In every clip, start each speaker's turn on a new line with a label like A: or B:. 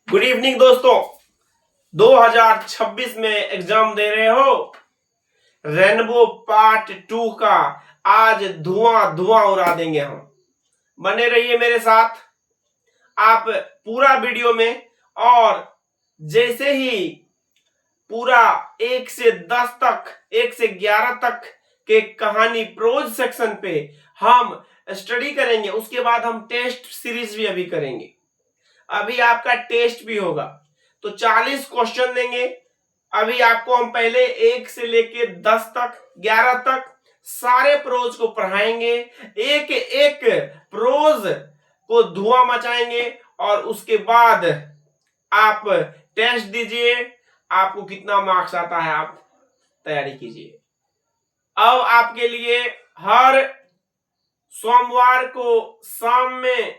A: Good evening दोस्तों। 2026 में exam दे रहे हो। रेनबो पार्ट 2 का आज धुआं धुआं उड़ा देंगे हम। बने रहिए मेरे साथ आप पूरा वीडियो में। और जैसे ही पूरा 1 से 10 तक 1 से 11 तक के कहानी प्रोज सेक्शन पे हम स्टडी करेंगे, उसके बाद हम टेस्ट सीरीज भी अभी करेंगे। अभी आपका टेस्ट भी होगा तो 40 क्वेश्चन देंगे। अभी आपको हम पहले 1 से लेके 10 तक 11 तक सारे प्रोज को पढ़ाएंगे, एक एक प्रोज को धुआं मचाएंगे और उसके बाद आप टेस्ट दीजिए। आपको कितना मार्क्स आता है आप तैयारी कीजिए। अब आपके लिए हर सोमवार को शाम में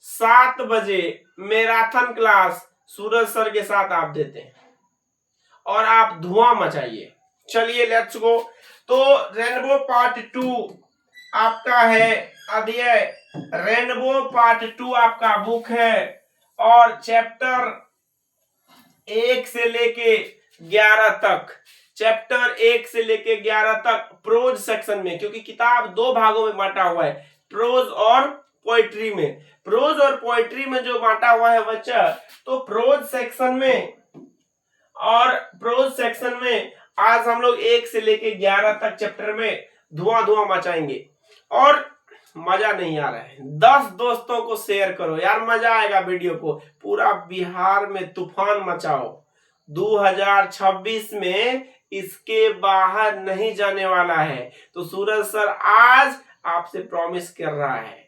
A: 7 बजे मैराथन क्लास सूरज सर के साथ आप देते हैं और आप धुआं मचाइए। चलिए लेट्स गो। तो रेनबो पार्ट 2 आपका है अध्याय। रेनबो पार्ट 2 आपका बुक है और चैप्टर 1 से लेके 11 तक, चैप्टर 1 से लेके 11 तक प्रोज सेक्शन में, क्योंकि किताब 2 भागों में बांटा हुआ है, प्रोज और पोएट्री में। प्रोज और पोएट्री में जो बांटा हुआ है बच्चा, तो प्रोज सेक्शन में आज हम लोग 1 से लेके 11 तक चैप्टर में धुआं धुआं मचाएंगे। और मजा नहीं आ रहा है 10 दोस्तों को शेयर करो यार, मजा आएगा वीडियो को। पूरा बिहार में तूफान मचाओ। 2026 में इसके बाहर नहीं जाने वाला है। तो सूरज सर आज आपसे प्रॉमिस कर रहा है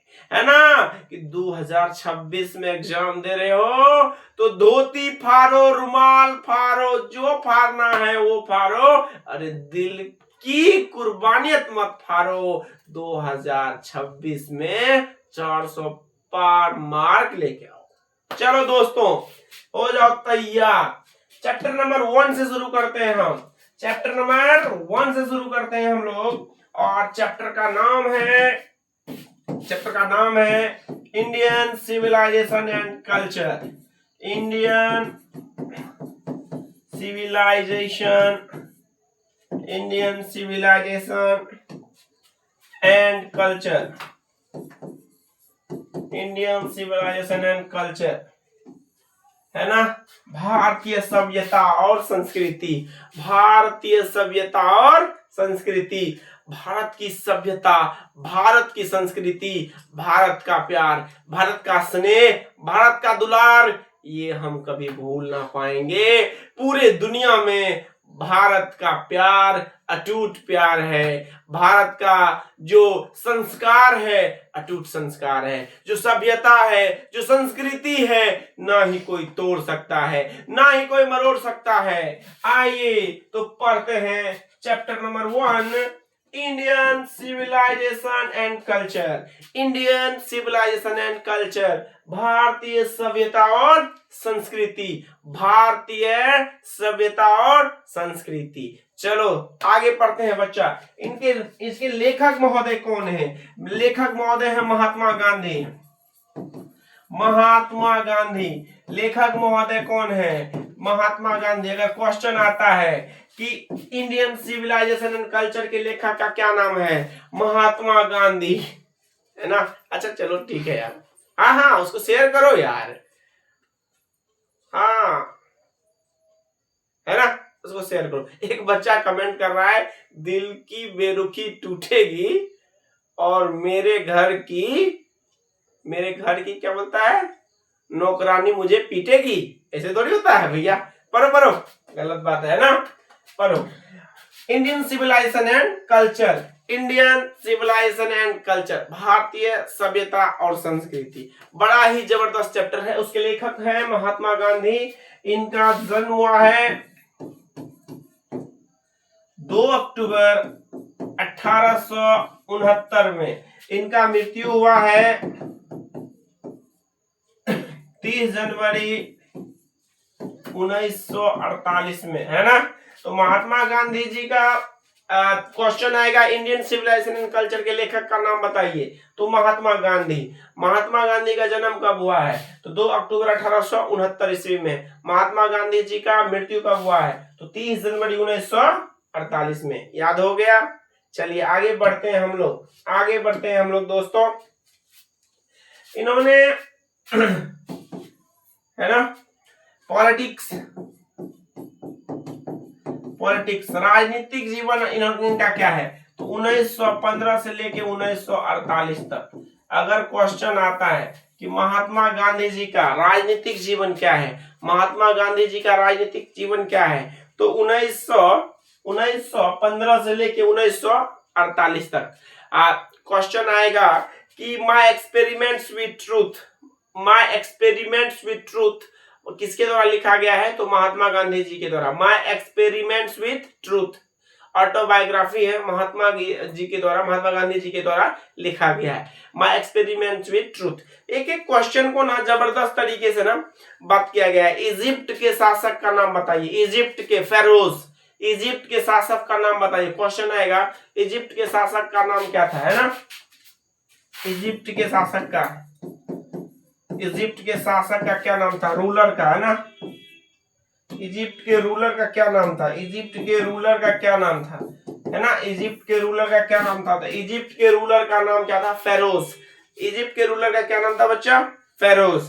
A: ना, कि 2026 में एग्जाम दे रहे हो तो धोती फाड़ो, रुमाल फाड़ो, जो फाड़ना है वो फाड़ो। अरे दिल की कुर्बानियत मत फाड़ो। 2026 में 400 पार मार्क लेके आओ। चलो दोस्तों हो जाओ तैयार। चैप्टर नंबर 1 से शुरू करते हैं हम। चैप्टर नंबर 1 से शुरू करते हैं हम लोग। और चैप्टर का नाम है Indian civilisation and culture. Indian civilisation and culture. Indian civilisation and culture है ना। भारतीय सभ्यता और संस्कृति। भारतीय सभ्यता और संस्कृति। भारत की सभ्यता, भारत की संस्कृति, भारत का प्यार, भारत का स्नेह, भारत का दुलार, ये हम कभी भूल ना पाएंगे। पूरे दुनिया में भारत का प्यार अटूट प्यार है। भारत का जो संस्कार है अटूट संस्कार है। जो सभ्यता है, जो संस्कृति है, ना ही कोई तोड़ सकता है, ना ही कोई मरोड़ सकता है। आइए तो पढ़ते हैं chapter number 1, Indian civilisation and culture. Indian civilisation and culture, भारतीय सभ्यता और संस्कृति। भारतीय सभ्यता और संस्कृति। चलो आगे पढ़ते हैं बच्चा। इसके लेखक महोदय कौन है? लेखक महोदय है महात्मा गांधी। महात्मा गांधी लेखक महोदय कौन है? महात्मा गांधी। अगर क्वेश्चन आता है कि इंडियन सिविलाइजेशन एंड कल्चर के लेखक का क्या नाम है? महात्मा गांधी, है ना। अच्छा चलो ठीक है यार। हाँ उसको शेयर करो यार। हाँ है ना, उसको शेयर करो। एक बच्चा कमेंट कर रहा है, दिल की बेरुखी टूटेगी और मेरे घर की क्या बोलता है, नौकरानी मुझे पीटेगी। ऐसे थोड़ी होता है भैया। पढ़ो गलत बात है ना। पढ़ो Indian civilisation and culture. Indian civilisation and culture, भारतीय सभ्यता और संस्कृति। बड़ा ही जबरदस्त चैप्टर है। उसके लेखक है महात्मा गांधी। इनका जन्म हुआ है 2 अक्टूबर 1869 में। इनका मृत्यु हुआ है 30 जनवरी 1948 में, है ना। तो महात्मा गांधी जी का क्वेश्चन आएगा इंडियन सिविलाइजेशन एंड कल्चर के लेखक का नाम बताइए, तो महात्मा गांधी। महात्मा गांधी का जन्म कब हुआ है, तो 2 अक्टूबर 1869 ईस्वी में। महात्मा गांधी जी का मृत्यु कब हुआ है, तो 30 जनवरी 1948 में। याद हो गया। चलिए आगे बढ़ते हैं हम लोग, आगे बढ़ते हैं हम लोग दोस्तों। इन्होंने है ना पॉलिटिक्स, राजनीतिक जीवन इनका क्या है, तो 1915 से लेके 1948 तक। अगर क्वेश्चन आता है कि महात्मा गांधी जी का राजनीतिक जीवन क्या है, महात्मा गांधी जी का राजनीतिक जीवन क्या है, तो 1915 से लेके 1948 तक। क्वेश्चन आएगा कि माय एक्सपेरिमेंट्स विथ ट्रूथ किसके द्वारा लिखा गया है, तो महात्मा गांधी जी के द्वारा। My experiments with truth autobiography है महात्मा जी के द्वारा, महात्मा गांधी जी के द्वारा लिखा गया है माय एक्सपेरिमेंट्स विथ ट्रूथ। एक एक क्वेश्चन को ना जबरदस्त तरीके से ना बात किया गया है। इजिप्ट के शासक का नाम बताइए, इजिप्ट के फेरोज, इजिप्ट के शासक का नाम बताइए। क्वेश्चन आएगा इजिप्ट के शासक का नाम क्या था, है ना, इजिप्ट के शासक का क्या नाम था, रूलर का, है ना, इजिप्ट के रूलर का क्या नाम था, इजिप्ट के रूलर का क्या नाम था, है ना, इजिप्ट के रूलर का क्या नाम था, तो इजिप्ट के रूलर का नाम क्या था, फेरोज। इजिप्ट के रूलर का क्या नाम था बच्चा, फेरोज,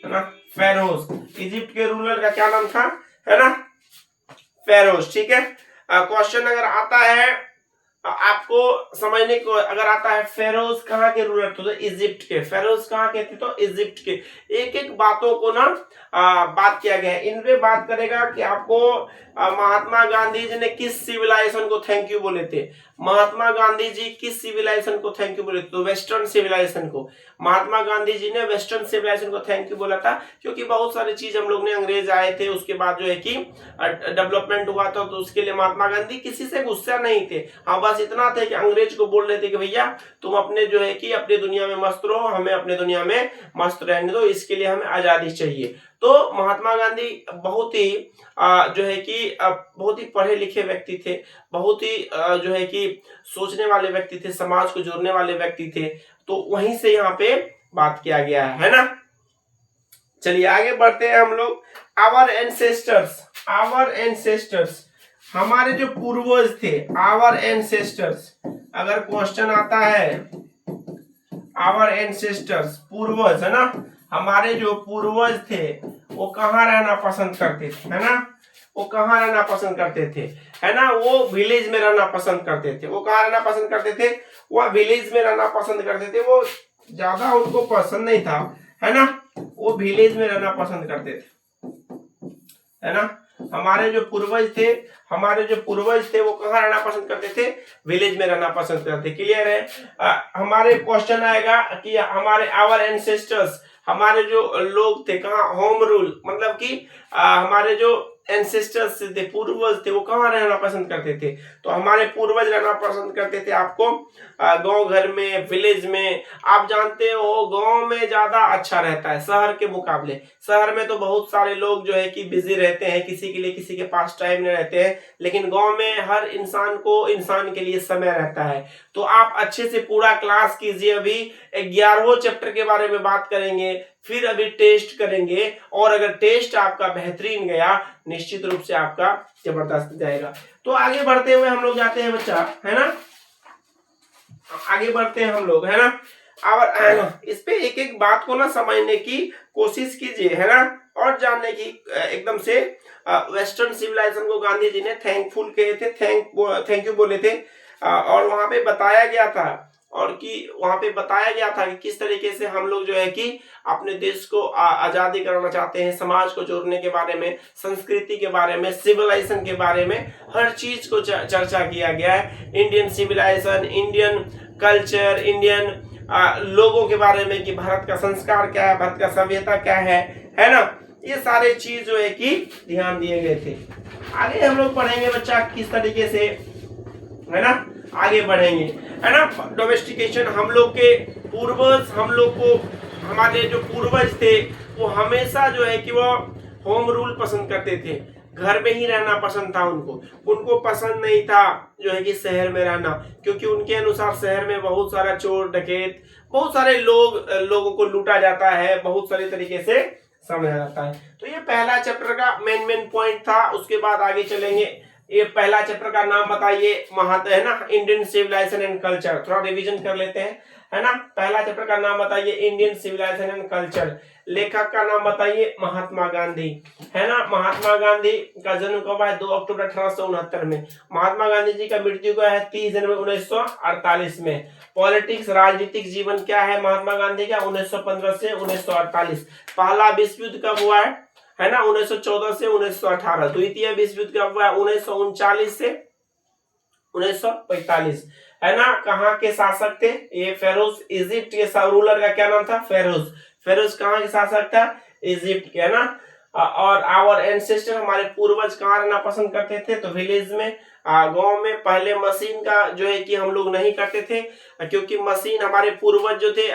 A: है ना, फेरोज। इजिप्ट के रूलर का क्या नाम था, है ना, फेरोज। ठीक है। क्वेश्चन अगर आता है आपको समझने को, अगर आता है फेरोज कहाँ के रूलर थे, तो इजिप्ट के। फेरोज कहाँ के थे, तो इजिप्ट के। एक एक बातों को ना बात किया गया है। इनपे बात करेगा कि आपको महात्मा गांधी जी ने किस सिविलाइजेशन को थैंक यू बोले थे, महात्मा गांधी जी किस सिविलाइजेशन को थैंक यू बोले थे, तो वेस्टर्न सिविलाइजेशन को। महात्मा गांधी जी ने वेस्टर्न सिविलाइजेशन को थैंक यू बोला था, क्योंकि बहुत सारी चीज हम लोग ने, अंग्रेज आए थे उसके बाद जो है कि डेवलपमेंट हुआ था, तो उसके लिए महात्मा गांधी किसी से गुस्सा नहीं थे। हाँ बस इतना थे कि अंग्रेज को बोल रहे थे कि भैया तुम अपने जो है कि अपनी दुनिया में मस्त रहो, हमें अपने दुनिया में मस्त रहने दो, इसके लिए हमें आजादी चाहिए। तो महात्मा गांधी बहुत ही जो है कि बहुत ही पढ़े लिखे व्यक्ति थे, बहुत ही जो है कि सोचने वाले व्यक्ति थे, समाज को जोड़ने वाले व्यक्ति थे। तो वहीं से यहाँ पे बात किया गया है ना। चलिए आगे बढ़ते हैं हम लोग। आवर एंसेस्टर्स, हमारे जो पूर्वज थे, आवर एंसेस्टर्स। अगर क्वेश्चन आता है आवर एंसेस्टर्स, पूर्वज, है ना, हमारे जो पूर्वज थे वो कहाँ रहना पसंद करते थे, है ना, वो कहाँ रहना पसंद करते थे, है ना, वो विलेज में रहना पसंद करते थे। वो कहाँ रहना पसंद करते थे, वो विलेज में रहना पसंद करते थे। वो ज्यादा उनको पसंद नहीं था, है ना, वो विलेज में रहना पसंद करते थे, है ना। हमारे जो पूर्वज थे वो कहाँ रहना पसंद करते थे, विलेज में रहना पसंद करते। क्लियर है। हमारे क्वेश्चन आएगा कि हमारे आवर एंसेस्टर्स, हमारे जो लोग थे कहाँ, होम रूल, मतलब कि हमारे जो एंसेस्टर्स थे, पूर्वज थे, वो कहाँ रहना पसंद करते थे, तो हमारे पूर्वज रहना पसंद करते थे आपको गांव घर में, विलेज में। आप जानते हो गांव में ज्यादा अच्छा रहता है शहर के मुकाबले। शहर में तो बहुत सारे लोग जो है कि बिजी रहते हैं, किसी के लिए किसी के पास टाइम नहीं रहते हैं, लेकिन गांव में हर इंसान को इंसान के लिए समय रहता है। तो आप अच्छे से पूरा क्लास कीजिए। अभी 11वें चैप्टर के बारे में बात करेंगे, फिर अभी टेस्ट करेंगे, और अगर टेस्ट आपका बेहतरीन गया, निश्चित रूप से आपका जबरदस्त जाएगा। तो आगे बढ़ते हुए हम लोग जाते हैं बच्चा, है ना, आगे बढ़ते हैं हम लोग, है ना। और इस पे एक एक बात को ना समझने की कोशिश कीजिए, है ना, और जानने की एकदम से। वेस्टर्न सिविलाइजेशन को गांधी जी ने थैंकफुल कहे थे, थैंक यू बोले थे, और वहां पे बताया गया था, और कि वहां पे बताया गया था कि किस तरीके से हम लोग जो है कि अपने देश को आजादी कराना चाहते हैं, समाज को जोड़ने के बारे में, संस्कृति के बारे में, सिविलाइजेशन के बारे में, हर चीज को चर्चा किया गया है। Indian civilization, Indian culture, Indian लोगों के बारे में कि भारत का संस्कार क्या है, भारत का सभ्यता क्या है ना, ये सारे चीज जो है कि ध्यान दिए गए थे। आगे हम लोग पढ़ेंगे बच्चा किस तरीके से, है ना, आगे बढ़ेंगे, है ना। डोमेस्टिकेशन, हम लोग के पूर्वज, हम लोग को, हमारे जो पूर्वज थे वो हमेशा जो है कि वो होम रूल पसंद करते थे, घर में ही रहना पसंद था उनको। उनको पसंद नहीं था जो है कि शहर में रहना, क्योंकि उनके अनुसार शहर में बहुत सारा चोर डकैत, बहुत सारे लोगों को लूटा जाता है, बहुत सारे तरीके से समझा जाता है। तो ये पहला चैप्टर का मेन पॉइंट था। उसके बाद आगे चलेंगे। ये पहला चैप्टर का नाम बताइए, है ना, इंडियन सिविलाइजेशन एंड कल्चर। थोड़ा रिवीजन कर लेते हैं, है ना। पहला चैप्टर का नाम बताइए, इंडियन सिविलाइजेशन एंड कल्चर। लेखक का नाम बताइए, महात्मा गांधी, है ना। महात्मा गांधी का जन्म कब है? 2 अक्टूबर 1869 में। महात्मा गांधी जी का मृत्यु का है 30 जनवरी 1948 में। पॉलिटिक्स, राजनीतिक जीवन क्या है महात्मा गांधी का? 1915 से 1948। पहला विश्व युद्ध कब हुआ है ना? 1914 से 1918। द्वितीय विश्व युद्ध कब हुआ है? 1939 से 1945, है ना। कहाँ के शासक थे ये? फेरोज। इजिप्ट के रूलर का क्या नाम था? फेरोज। फेरोज कहाँ के शासक था? इजिप्ट के, है ना। और आवर एंसेस्टर, हमारे पूर्वज कहाँ रहना पसंद करते थे? तो विलेज में, गांव में। पहले मशीन का जो है कि हम लोग नहीं करते थे, क्योंकि मशीन, हमारे पूर्वज जो थे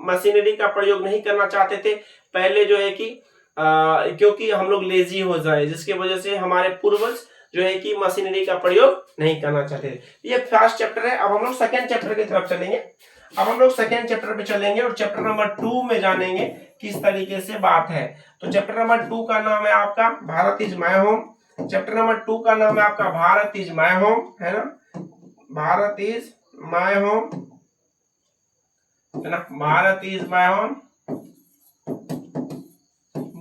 A: मशीनरी का प्रयोग नहीं करना चाहते थे पहले, जो है कि क्योंकि हम लोग लेजी हो जाए, जिसकी वजह से हमारे पूर्वज जो है कि मशीनरी का प्रयोग नहीं करना चाहते थे। ये फर्स्ट चैप्टर है। अब हम लोग सेकंड चैप्टर की तरफ चलेंगे। अब हम लोग सेकंड चैप्टर पे चलेंगे और चैप्टर नंबर 2 में जानेंगे किस तरीके से बात है। तो चैप्टर नंबर 2 का नाम है आपका Bharat is my home. Chapter number 2 का नाम है आपका भारत इज माय होम, है ना। भारत इज माय होम, है ना। Bharat is my home,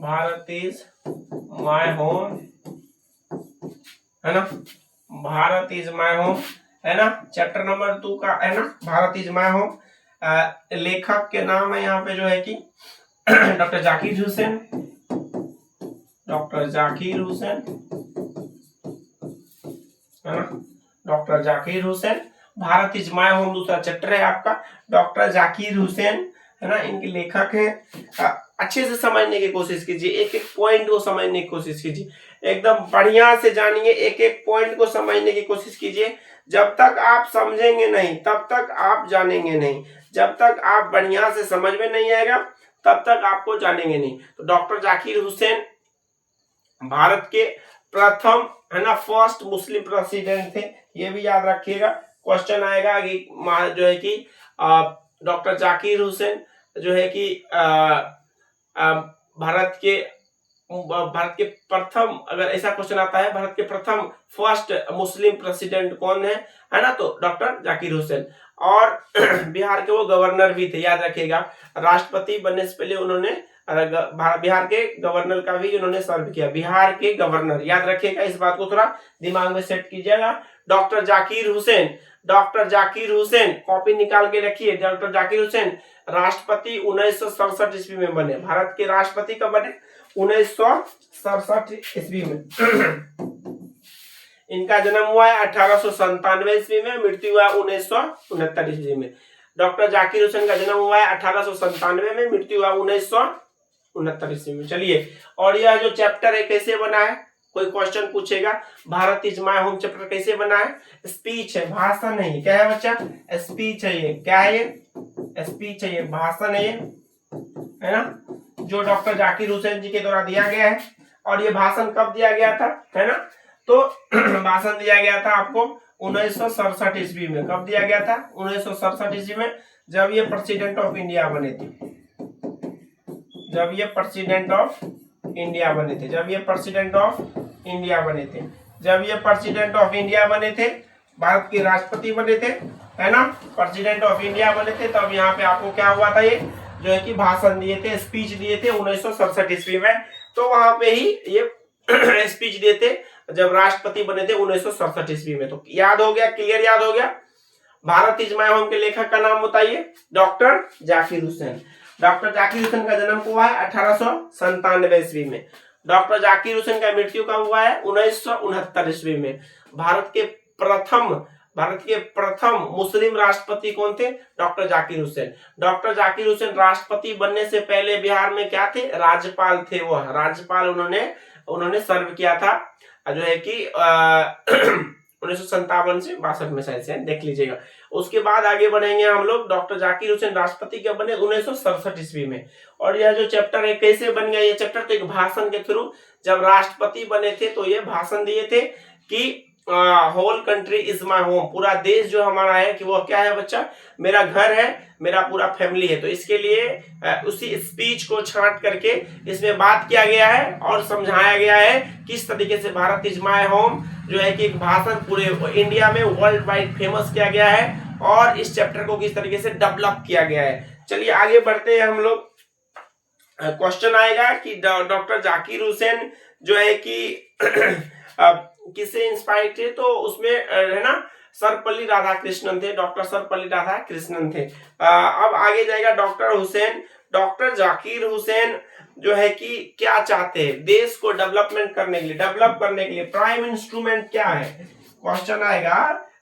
A: Bharat is my home, है ना। भारत इज माय होम, है ना। चैप्टर नंबर 2 का, है ना, भारत इज माय होम। लेखक के नाम है यहाँ पे जो है कि डॉक्टर जाकिर हुसैन, डॉक्टर जाकिर हुसैन, है ना, doctor Zakir Hussain. Bharat is my home दूसरा चैप्टर है आपका, डॉक्टर जाकिर हुसैन, है ना, इनके लेखक हैं। अच्छे से समझने की कोशिश कीजिए, एक एक पॉइंट को समझने की कोशिश कीजिए, एकदम बढ़िया से जानिए, एक एक पॉइंट को समझने की कोशिश कीजिए। जब तक आप समझेंगे नहीं तब तक आप जानेंगे नहीं, जब तक आप बढ़िया से समझ में नहीं आएगा तब तक आपको जानेंगे नहीं। तो डॉक्टर जाकिर हुसैन भारत के प्रथम, है ना, फर्स्ट मुस्लिम प्रेसिडेंट थे, ये भी याद रखिएगा। क्वेश्चन आएगा कि जो है कि डॉक्टर जाकिर हुसैन जो है कि भारत के प्रथम, अगर ऐसा क्वेश्चन आता है, भारत के प्रथम फर्स्ट मुस्लिम प्रेसिडेंट कौन है ना, तो डॉक्टर जाकिर हुसैन। और बिहार के वो गवर्नर भी थे, याद रखिएगा। राष्ट्रपति बनने से पहले उन्होंने बिहार के गवर्नर का भी उन्होंने सर्व किया, बिहार के गवर्नर, याद रखिएगा, इस बात को थोड़ा दिमाग में सेट कीजिएगा। Doctor Zakir Hussain, doctor Zakir Hussain, copy निकाल के रखिए। डॉक्टर जाकिर हुसैन राष्ट्रपति 1967 ईस्वी में बने। भारत के राष्ट्रपति कब बने? 1967 ईस्वी में। इनका जन्म हुआ है 1897 ईस्वी में, मृत्यु हुआ 1969 ईस्वी में। डॉक्टर जाकिर हुसैन का जन्म हुआ है 1897 में, मृत्यु हुआ 1969 ईस्वी में। चलिए, और यह जो चैप्टर है कैसे बना है? कोई क्वेश्चन पूछेगा, Bharat is my home chapter कैसे बना है? स्पीच है, भाषण नहीं, क्या है बच्चा? स्पीच है। ये क्या है? ये स्पीच है, ये भाषण है, ये, है ना, जो डॉक्टर जाकिर हुसैन जी के द्वारा दिया गया है। और ये भाषण कब दिया गया था, है ना? तो भाषण दिया गया था आपको 1967 ईस्वी में। कब दिया गया था? 1967 ईस्वी में, जब ये प्रेसिडेंट ऑफ इंडिया बने थे, जब ये प्रेसिडेंट ऑफ इंडिया बने थे, जब ये प्रेसिडेंट ऑफ इंडिया बने थे, जब ये प्रेसिडेंट ऑफ इंडिया बने थे, भारत के राष्ट्रपति बने थे, है ना, प्रेसिडेंट ऑफ इंडिया बने थे, तब यहाँ पे आपको क्या हुआ था? ये जो है कि भाषण दिए थे, स्पीच दिए थे 1967 ईस्वी में। तो वहां पे ही ये स्पीच दिए थे जब राष्ट्रपति बने थे 1967 ईस्वी में। तो याद हो गया, क्लियर याद हो गया। भारत इज माय होम के लेखक का नाम बताइए, डॉक्टर जाकिर हुसैन। डॉक्टर जाकिर हुसैन का जन्म हुआ है 1897 ईस्वी में। डॉक्टर जाकिर हुसैन का मृत्यु कब हुआ है? 1969 ईस्वी में। भारत के प्रथम मुस्लिम राष्ट्रपति कौन थे? डॉक्टर जाकिर हुसैन। डॉक्टर जाकिर हुसैन राष्ट्रपति बनने से पहले बिहार में क्या थे? राज्यपाल थे। वह राज्यपाल उन्होंने सर्व किया था, जो है कि 1957 से 62 में शायद से, देख लीजिएगा। उसके बाद आगे बढ़ेंगे हम लोग। डॉक्टर जाकिर हुसैन राष्ट्रपति कब बने? 1967 ईस्वी में। और यह जो चैप्टर है कैसे बन गया ये चैप्टर? तो एक भाषण के थ्रू, जब राष्ट्रपति बने थे तो ये भाषण दिए थे कि whole country is my home, पूरा देश जो हमारा है कि वो क्या है बच्चा? मेरा घर है, मेरा पूरा फैमिली है। तो इसके लिए उसी स्पीच को छांट करके इसमें बात किया गया है और समझाया गया है किस तरीके से भारत इज माई होम जो है कि एक भाषण पूरे इंडिया में वर्ल्ड वाइड फेमस किया गया है और इस चैप्टर को किस तरीके से डेवलप किया गया है। चलिए आगे बढ़ते हैं हम लोग। क्वेश्चन आएगा कि डॉक्टर जाकिर हुसैन जो है कि किससे इंस्पायर्ड थे? तो उसमें है ना सर्वपल्ली राधाकृष्णन थे, डॉक्टर सर्वपल्ली राधाकृष्णन थे। अब आगे जाएगा डॉक्टर हुसैन, डॉक्टर जाकिर हुसैन जो है कि क्या चाहते हैं? देश को डेवलपमेंट करने के लिए, डेवलप करने के लिए प्राइम इंस्ट्रूमेंट क्या है? क्वेश्चन आएगा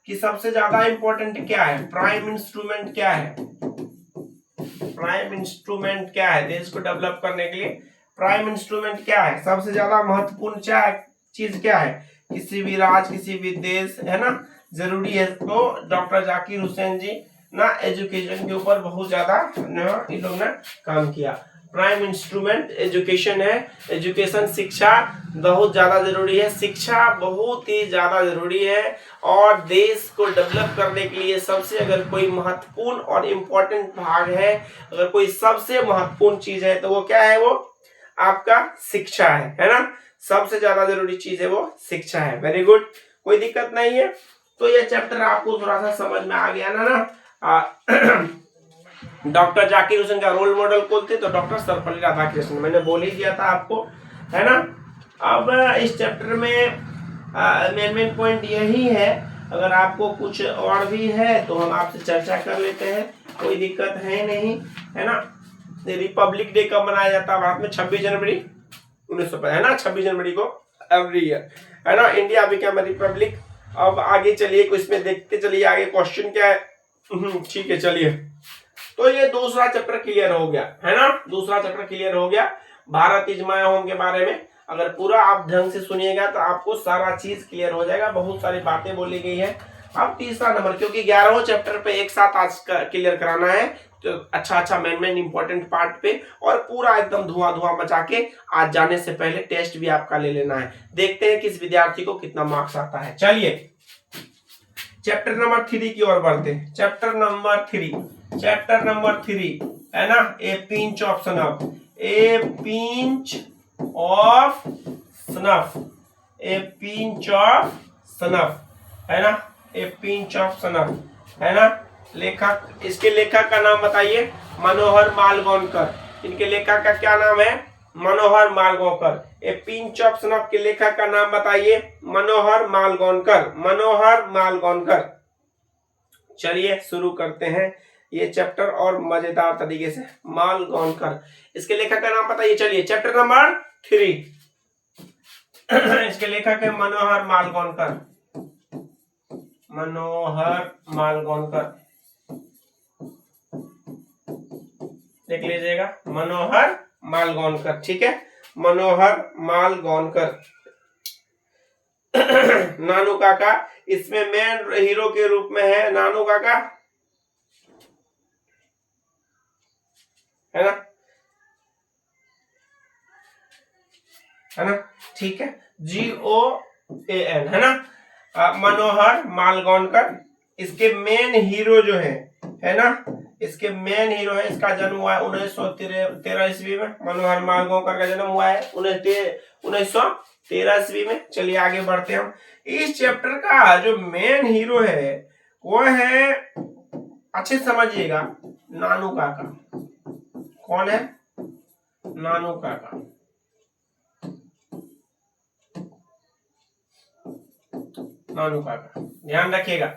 A: कि सबसे ज्यादा इंपॉर्टेंट क्या है? प्राइम इंस्ट्रूमेंट क्या है? प्राइम इंस्ट्रूमेंट क्या है देश को डेवलप करने के लिए? प्राइम इंस्ट्रूमेंट क्या है? सबसे ज्यादा महत्वपूर्ण चीज क्या है? किसी भी राज्य, किसी भी देश है ना जरूरी है। तो डॉक्टर जाकिर हुसैन जी ना एजुकेशन के ऊपर बहुत ज्यादा इन लोग ने काम किया। प्राइम इंस्ट्रूमेंट एजुकेशन है, एजुकेशन शिक्षा बहुत ज्यादा जरूरी है, शिक्षा बहुत ही ज्यादा जरूरी है। और देश को डेवलप करने के लिए सबसे अगर कोई महत्वपूर्ण और इम्पोर्टेंट भाग है, अगर कोई सबसे महत्वपूर्ण चीज है तो वो क्या है? वो आपका शिक्षा है ना। सबसे ज्यादा जरूरी चीज है वो शिक्षा है। वेरी गुड, कोई दिक्कत नहीं है। तो ये चैप्टर आपको थोड़ा सा समझ में आ गया ना। डॉक्टर जाकिर हुसैन का रोल मॉडल कौन थे? तो डॉक्टर सर्वपल्ली राधाकृष्णन, मैंने बोल ही दिया था आपको, है ना। अब इस चैप्टर में मेन पॉइंट यही है। अगर आपको कुछ और भी है तो हम आपसे चर्चा कर लेते हैं, कोई दिक्कत है नहीं, है ना। रिपब्लिक डे कब मनाया जाता है भारत में? 26 जनवरी 1950, है ना। 26 जनवरी को एवरी ईयर, है ना, इंडिया बिकेम रिपब्लिक। अब आगे चलिए कुछ में देखते चलिए आगे क्वेश्चन क्या है। ठीक है चलिए। तो ये दूसरा चैप्टर क्लियर हो गया, है ना। दूसरा चैप्टर क्लियर हो गया भारत इज माय होम के बारे में। अगर पूरा आप ढंग से सुनिएगा तो आपको सारा चीज क्लियर हो जाएगा, बहुत सारी बातें बोली गई है। अब तीसरा नंबर, क्योंकि 11वें चैप्टर पे एक साथ आज क्लियर कराना है तो अच्छा मेन इंपॉर्टेंट पार्ट पे और पूरा एकदम धुआं मचा के आज जाने से पहले टेस्ट भी आपका ले लेना है। देखते हैं किस विद्यार्थी को कितना मार्क्स आता है। चलिए चैप्टर नंबर 3 की ओर बढ़ते हैं। चैप्टर नंबर 3 है ना, a pinch of snuff, a pinch of snuff, a pinch of snuff, है ना, ए पिंच ऑफ सनफ, है ना। लेखक, इसके लेखक का नाम बताइए? मनोहर मालगोंकर। इनके लेखक का क्या नाम है? मनोहर मालगोंकर। ए पिंच ऑफ सनफ के लेखक का नाम बताइए? मनोहर मालगोंकर, मनोहर मालगोंकर। चलिए शुरू करते हैं ये चैप्टर और मजेदार तरीके से। मालगोंकर, इसके लेखक का नाम बताइए? चलिए चैप्टर नंबर 3 इसके लेखक है मनोहर मालगोंकर, मनोहर मालगोंकर, देख लीजिएगा, मनोहर मालगोंकर, ठीक है, मनोहर मालगोंकर। नानू काका इसमें मेन हीरो के रूप में है, नानू काका, है ना, ठीक है, GOAN, है ना, मनोहर मालगोंकर। इसके मेन हीरो जो है ना, इसके मेन हीरो है, इसका जन्म हुआ है 1913 ईस्वी में। मनोहर मालगोंकर का जन्म हुआ है 1913 ईस्वी में। चलिए आगे बढ़ते हैं हम। इस चैप्टर का जो मेन हीरो है वो है, अच्छे समझिएगा, नानू काका। कौन है? नानू काका। नानू काका, ध्यान रखिएगा।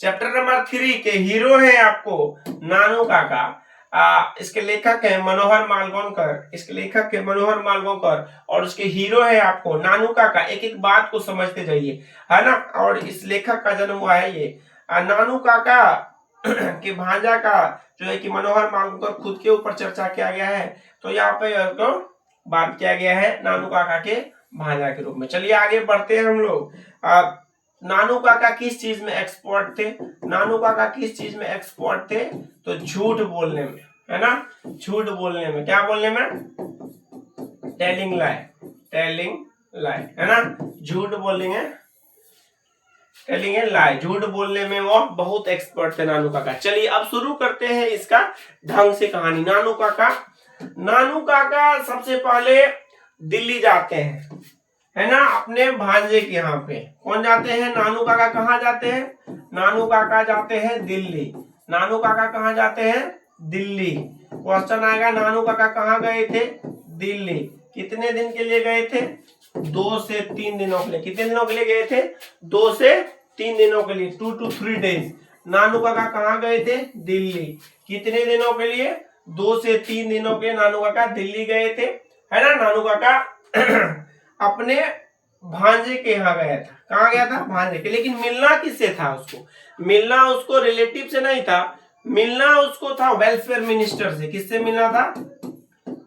A: चैप्टर नंबर 3 के हीरो है आपको नानू काका। इसके लेखक है मनोहर मालगोंकर, इसके लेखक है मनोहर मालगोंकर और उसके हीरो है आपको नानू काका। एक एक बात को समझते जाइए, है ना। और इस लेखक का जन्म हुआ है ये नानू काका के भांजा का जो है कि मनोहर मालगोंकर खुद के ऊपर चर्चा किया गया है। तो यहाँ पे तो बात किया गया है नानू काका के भांजा के रूप में। चलिए आगे बढ़ते हैं हम लोग। नानू काका किस चीज में एक्सपर्ट थे? नानू काका किस चीज में एक्सपर्ट थे? तो झूठ बोलने में, है ना, झूठ बोलने में। क्या बोलने में? टेलिंग लाई, टेलिंग लाई, है ना, झूठ बोलेंगे, टेलिंग लाई, झूठ बोलने में वो बहुत एक्सपर्ट थे नानू काका। चलिए अब शुरू करते हैं इसका ढंग से कहानी। नानू काका सबसे पहले दिल्ली जाते हैं, है ना, अपने भांजे के यहाँ पे। कौन जाते हैं? नानू काका कहाँ जाते हैं? नानू काका जाते हैं दिल्ली। नानू काका कहाँ जाते हैं? दिल्ली। क्वेश्चन आएगा नानू काका कहाँ गए थे? दिल्ली। कितने दिन के लिए गए थे? 2 से 3 दिनों के लिए। कितने दिनों के लिए गए थे? 2 से 3 दिनों के लिए, 2 to 3 days। नानू काका कहाँ गए थे? दिल्ली। कितने दिनों के लिए? 2 से 3 दिनों के नानू काका दिल्ली गए थे, है ना। नानू काका अपने भांजे के यहाँ गया था। कहाँ गया था? भांजे के। लेकिन मिलना किससे था उसको? मिलना उसको रिलेटिव से नहीं था, मिलना उसको था वेलफेयर मिनिस्टर से। किससे मिलना था?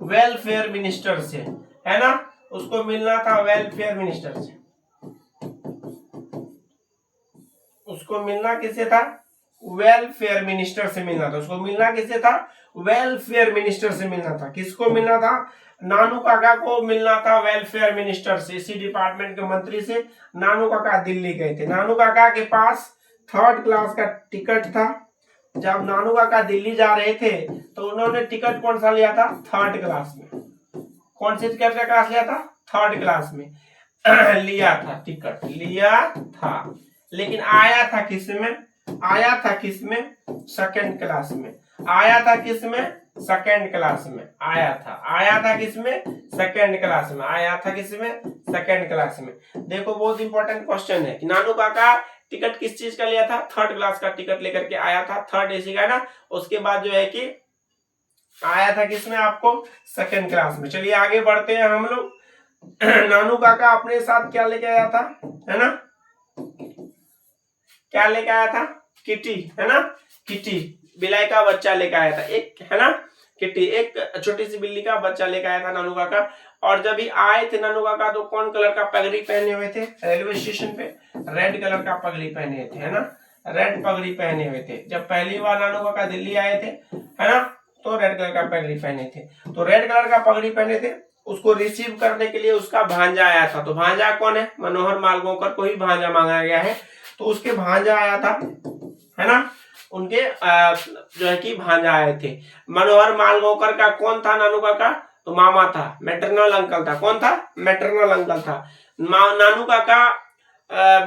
A: वेलफेयर मिनिस्टर से, है ना, उसको मिलना था वेलफेयर मिनिस्टर से। उसको मिलना किससे था? वेलफेयर मिनिस्टर से मिलना था। उसको मिलना किससे था? वेलफेयर मिनिस्टर से मिलना था। किसको मिलना था? नानू काका को मिलना था वेलफेयर मिनिस्टर से, इसी डिपार्टमेंट के मंत्री से। नानू काका दिल्ली गए थे। नानू काका के पास 3rd क्लास का टिकट था। जब नानू काका दिल्ली जा रहे थे तो उन्होंने टिकट कौन सा लिया था? 3rd क्लास में। कौन से टिकट का क्लास लिया था? 3rd क्लास में लिया था, टिकट लिया था। लेकिन आया था किस में? आया था किस में? 2nd क्लास में। आया था किस में? 2nd क्लास में आया था। आया था किस में? 2nd क्लास में। आया था किस में? 2nd क्लास में। देखो बहुत इंपॉर्टेंट क्वेश्चन है कि नानू काका टिकट किस चीज का लिया था? 3rd क्लास का टिकट लेकर के आया था, 3rd AC का ना। उसके बाद जो है कि आया था किस में? आपको 2nd क्लास में। चलिए आगे बढ़ते हैं हम लोग। नानू काका अपने साथ क्या लेके आया था, है ना, क्या लेके आया था? किटी, है ना, किटी, बिलाई का बच्चा लेके आया था एक, है ना, किटी, एक छोटी सी बिल्ली का बच्चा लेके आया था नानू काका। और जब ही आए थे नानू काका तो कौन कलर का पगड़ी पहने हुए थे? रेलवे स्टेशन पे रेड कलर का पगड़ी पहने थे, है ना, रेड पगड़ी पहने हुए थे। जब पहली बार नानू काका दिल्ली आए थे, है ना, तो रेड कलर का पगड़ी पहने थे। तो रेड कलर का पगड़ी पहने थे। उसको रिसीव करने के लिए उसका भांजा आया था। तो भांजा कौन है? मनोहर मालगांवकर को ही भांजा मांगा गया है। तो उसके भांजा आया था, है ना, उनके जो है कि भांजा आए थे। मनोहर मालगांवकर का कौन था नानू काका? तो मामा था, मैटरनल अंकल था। कौन था? मैटरनल अंकल था। नानू काका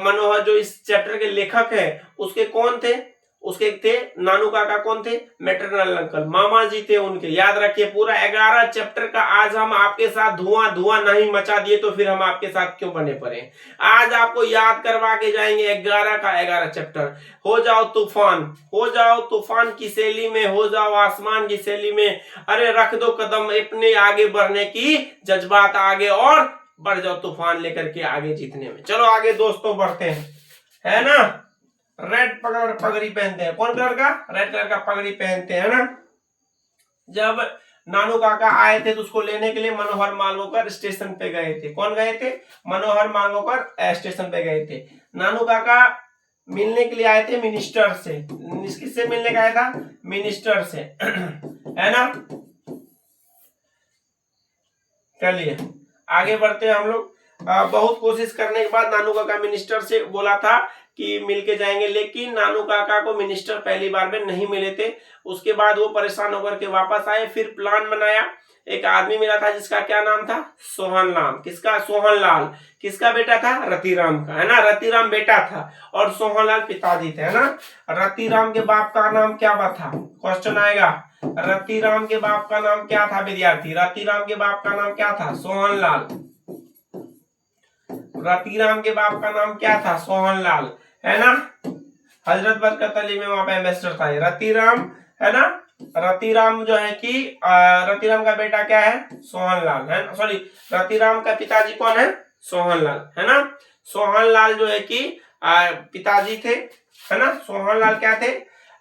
A: मनोहर जो इस चैप्टर के लेखक है उसके कौन थे? उसके थे नानू काका कौन थे? मैटरनल अंकल, मामा जी थे उनके। याद रखिए पूरा 11 चैप्टर का आज हम आपके साथ धुआं धुआं नहीं मचा दिए तो फिर हम आपके साथ क्यों बने पड़े। आज आपको याद करवा के जाएंगे 11 का 11 चैप्टर। हो जाओ तूफान, हो जाओ तूफान की शैली में, हो जाओ आसमान की शैली में। अरे रख दो कदम अपने आगे बढ़ने की, जज्बात आगे और बढ़ जाओ तूफान लेकर के आगे जीतने में। चलो आगे दोस्तों बढ़ते हैं, है ना। रेड पगड़ी पहनते हैं। कौन कलर का? रेड कलर का पगड़ी पहनते हैं, ना। जब नानू काका आए थे तो उसको लेने के लिए मनोहर मालगांवकर स्टेशन पे गए थे। कौन गए थे? मनोहर मालगांवकर स्टेशन पे गए थे। नानू काका मिलने के लिए आए थे मिनिस्टर से। किससे मिलने का आया था? मिनिस्टर से, है ना। चलिए आगे बढ़ते हैं हम लोग। बहुत कोशिश करने के बाद नानू काका मिनिस्टर से बोला था कि मिलके जाएंगे, लेकिन नानू काका को मिनिस्टर पहली बार में नहीं मिले थे। उसके बाद वो परेशान होकर के वापस आए। फिर प्लान बनाया। एक आदमी मिला था जिसका क्या नाम था? सोहनलाल। किसका? सोहनलाल। किसका बेटा था? रतिराम का, है ना। रतिराम बेटा था और सोहनलाल पिताजी थे, है ना। रतिराम के बाप का नाम क्या था? क्वेश्चन आएगा। रतिराम के बाप का नाम क्या था विद्यार्थी? रतिराम के बाप का नाम क्या था? सोहनलाल। रतिराम के बाप का नाम क्या था? सोहनलाल, है ना। हजरत बरकत अली में वहां पे एम्बेसडर था रतिराम, है ना। रतिराम जो है कि रतिराम का बेटा क्या है? सोहनलाल, है ना। सॉरी, रतिराम का पिताजी कौन है? सोहनलाल, है ना। सोहनलाल जो है कि पिताजी थे, है ना। सोहनलाल क्या थे?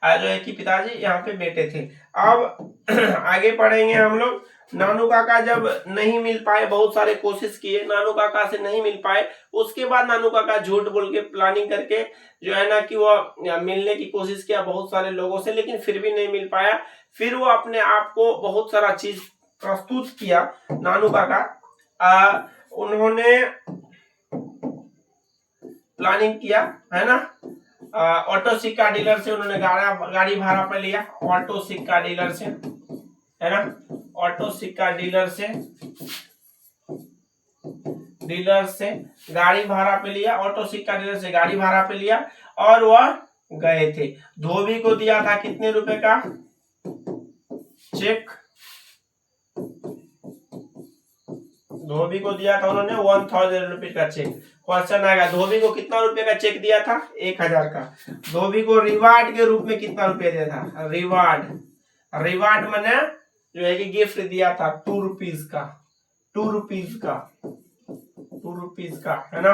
A: जो है कि पिताजी, यहाँ पे बेटे थे। अब आगे पढ़ेंगे हम लोग। नानू काका जब नहीं मिल पाए, बहुत सारे कोशिश किए, नानू काका से नहीं मिल पाए, उसके बाद नानू काका झूठ बोल के प्लानिंग करके जो है ना कि वो मिलने की कोशिश किया बहुत सारे लोगों से, लेकिन फिर भी नहीं मिल पाया। फिर वो अपने आप को बहुत सारा चीज प्रस्तुत किया नानू काका। उन्होंने प्लानिंग किया, है ना। ऑटो सिक्का डीलर से उन्होंने गाड़ी भाड़ा पे लिया, ऑटो सिक्का डीलर से, है ना। ऑटो सिक्का डीलर से गाड़ी भाड़ा पे लिया, ऑटो सिक्का डीलर से गाड़ी भाड़ा पे लिया और वह गए थे। धोबी को दिया था कितने रुपए का चेक? धोबी को दिया था उन्होंने 1000 रुपए का चेक। क्वेश्चन आएगा, धोबी को कितना रुपए का चेक दिया था? 1000 का। धोबी को रिवार्ड के रूप में कितना रुपए दिया था? रिवार्ड मैंने जो है कि गिफ्ट दिया था 2 रुपीज का, 2 रुपीज का, है ना।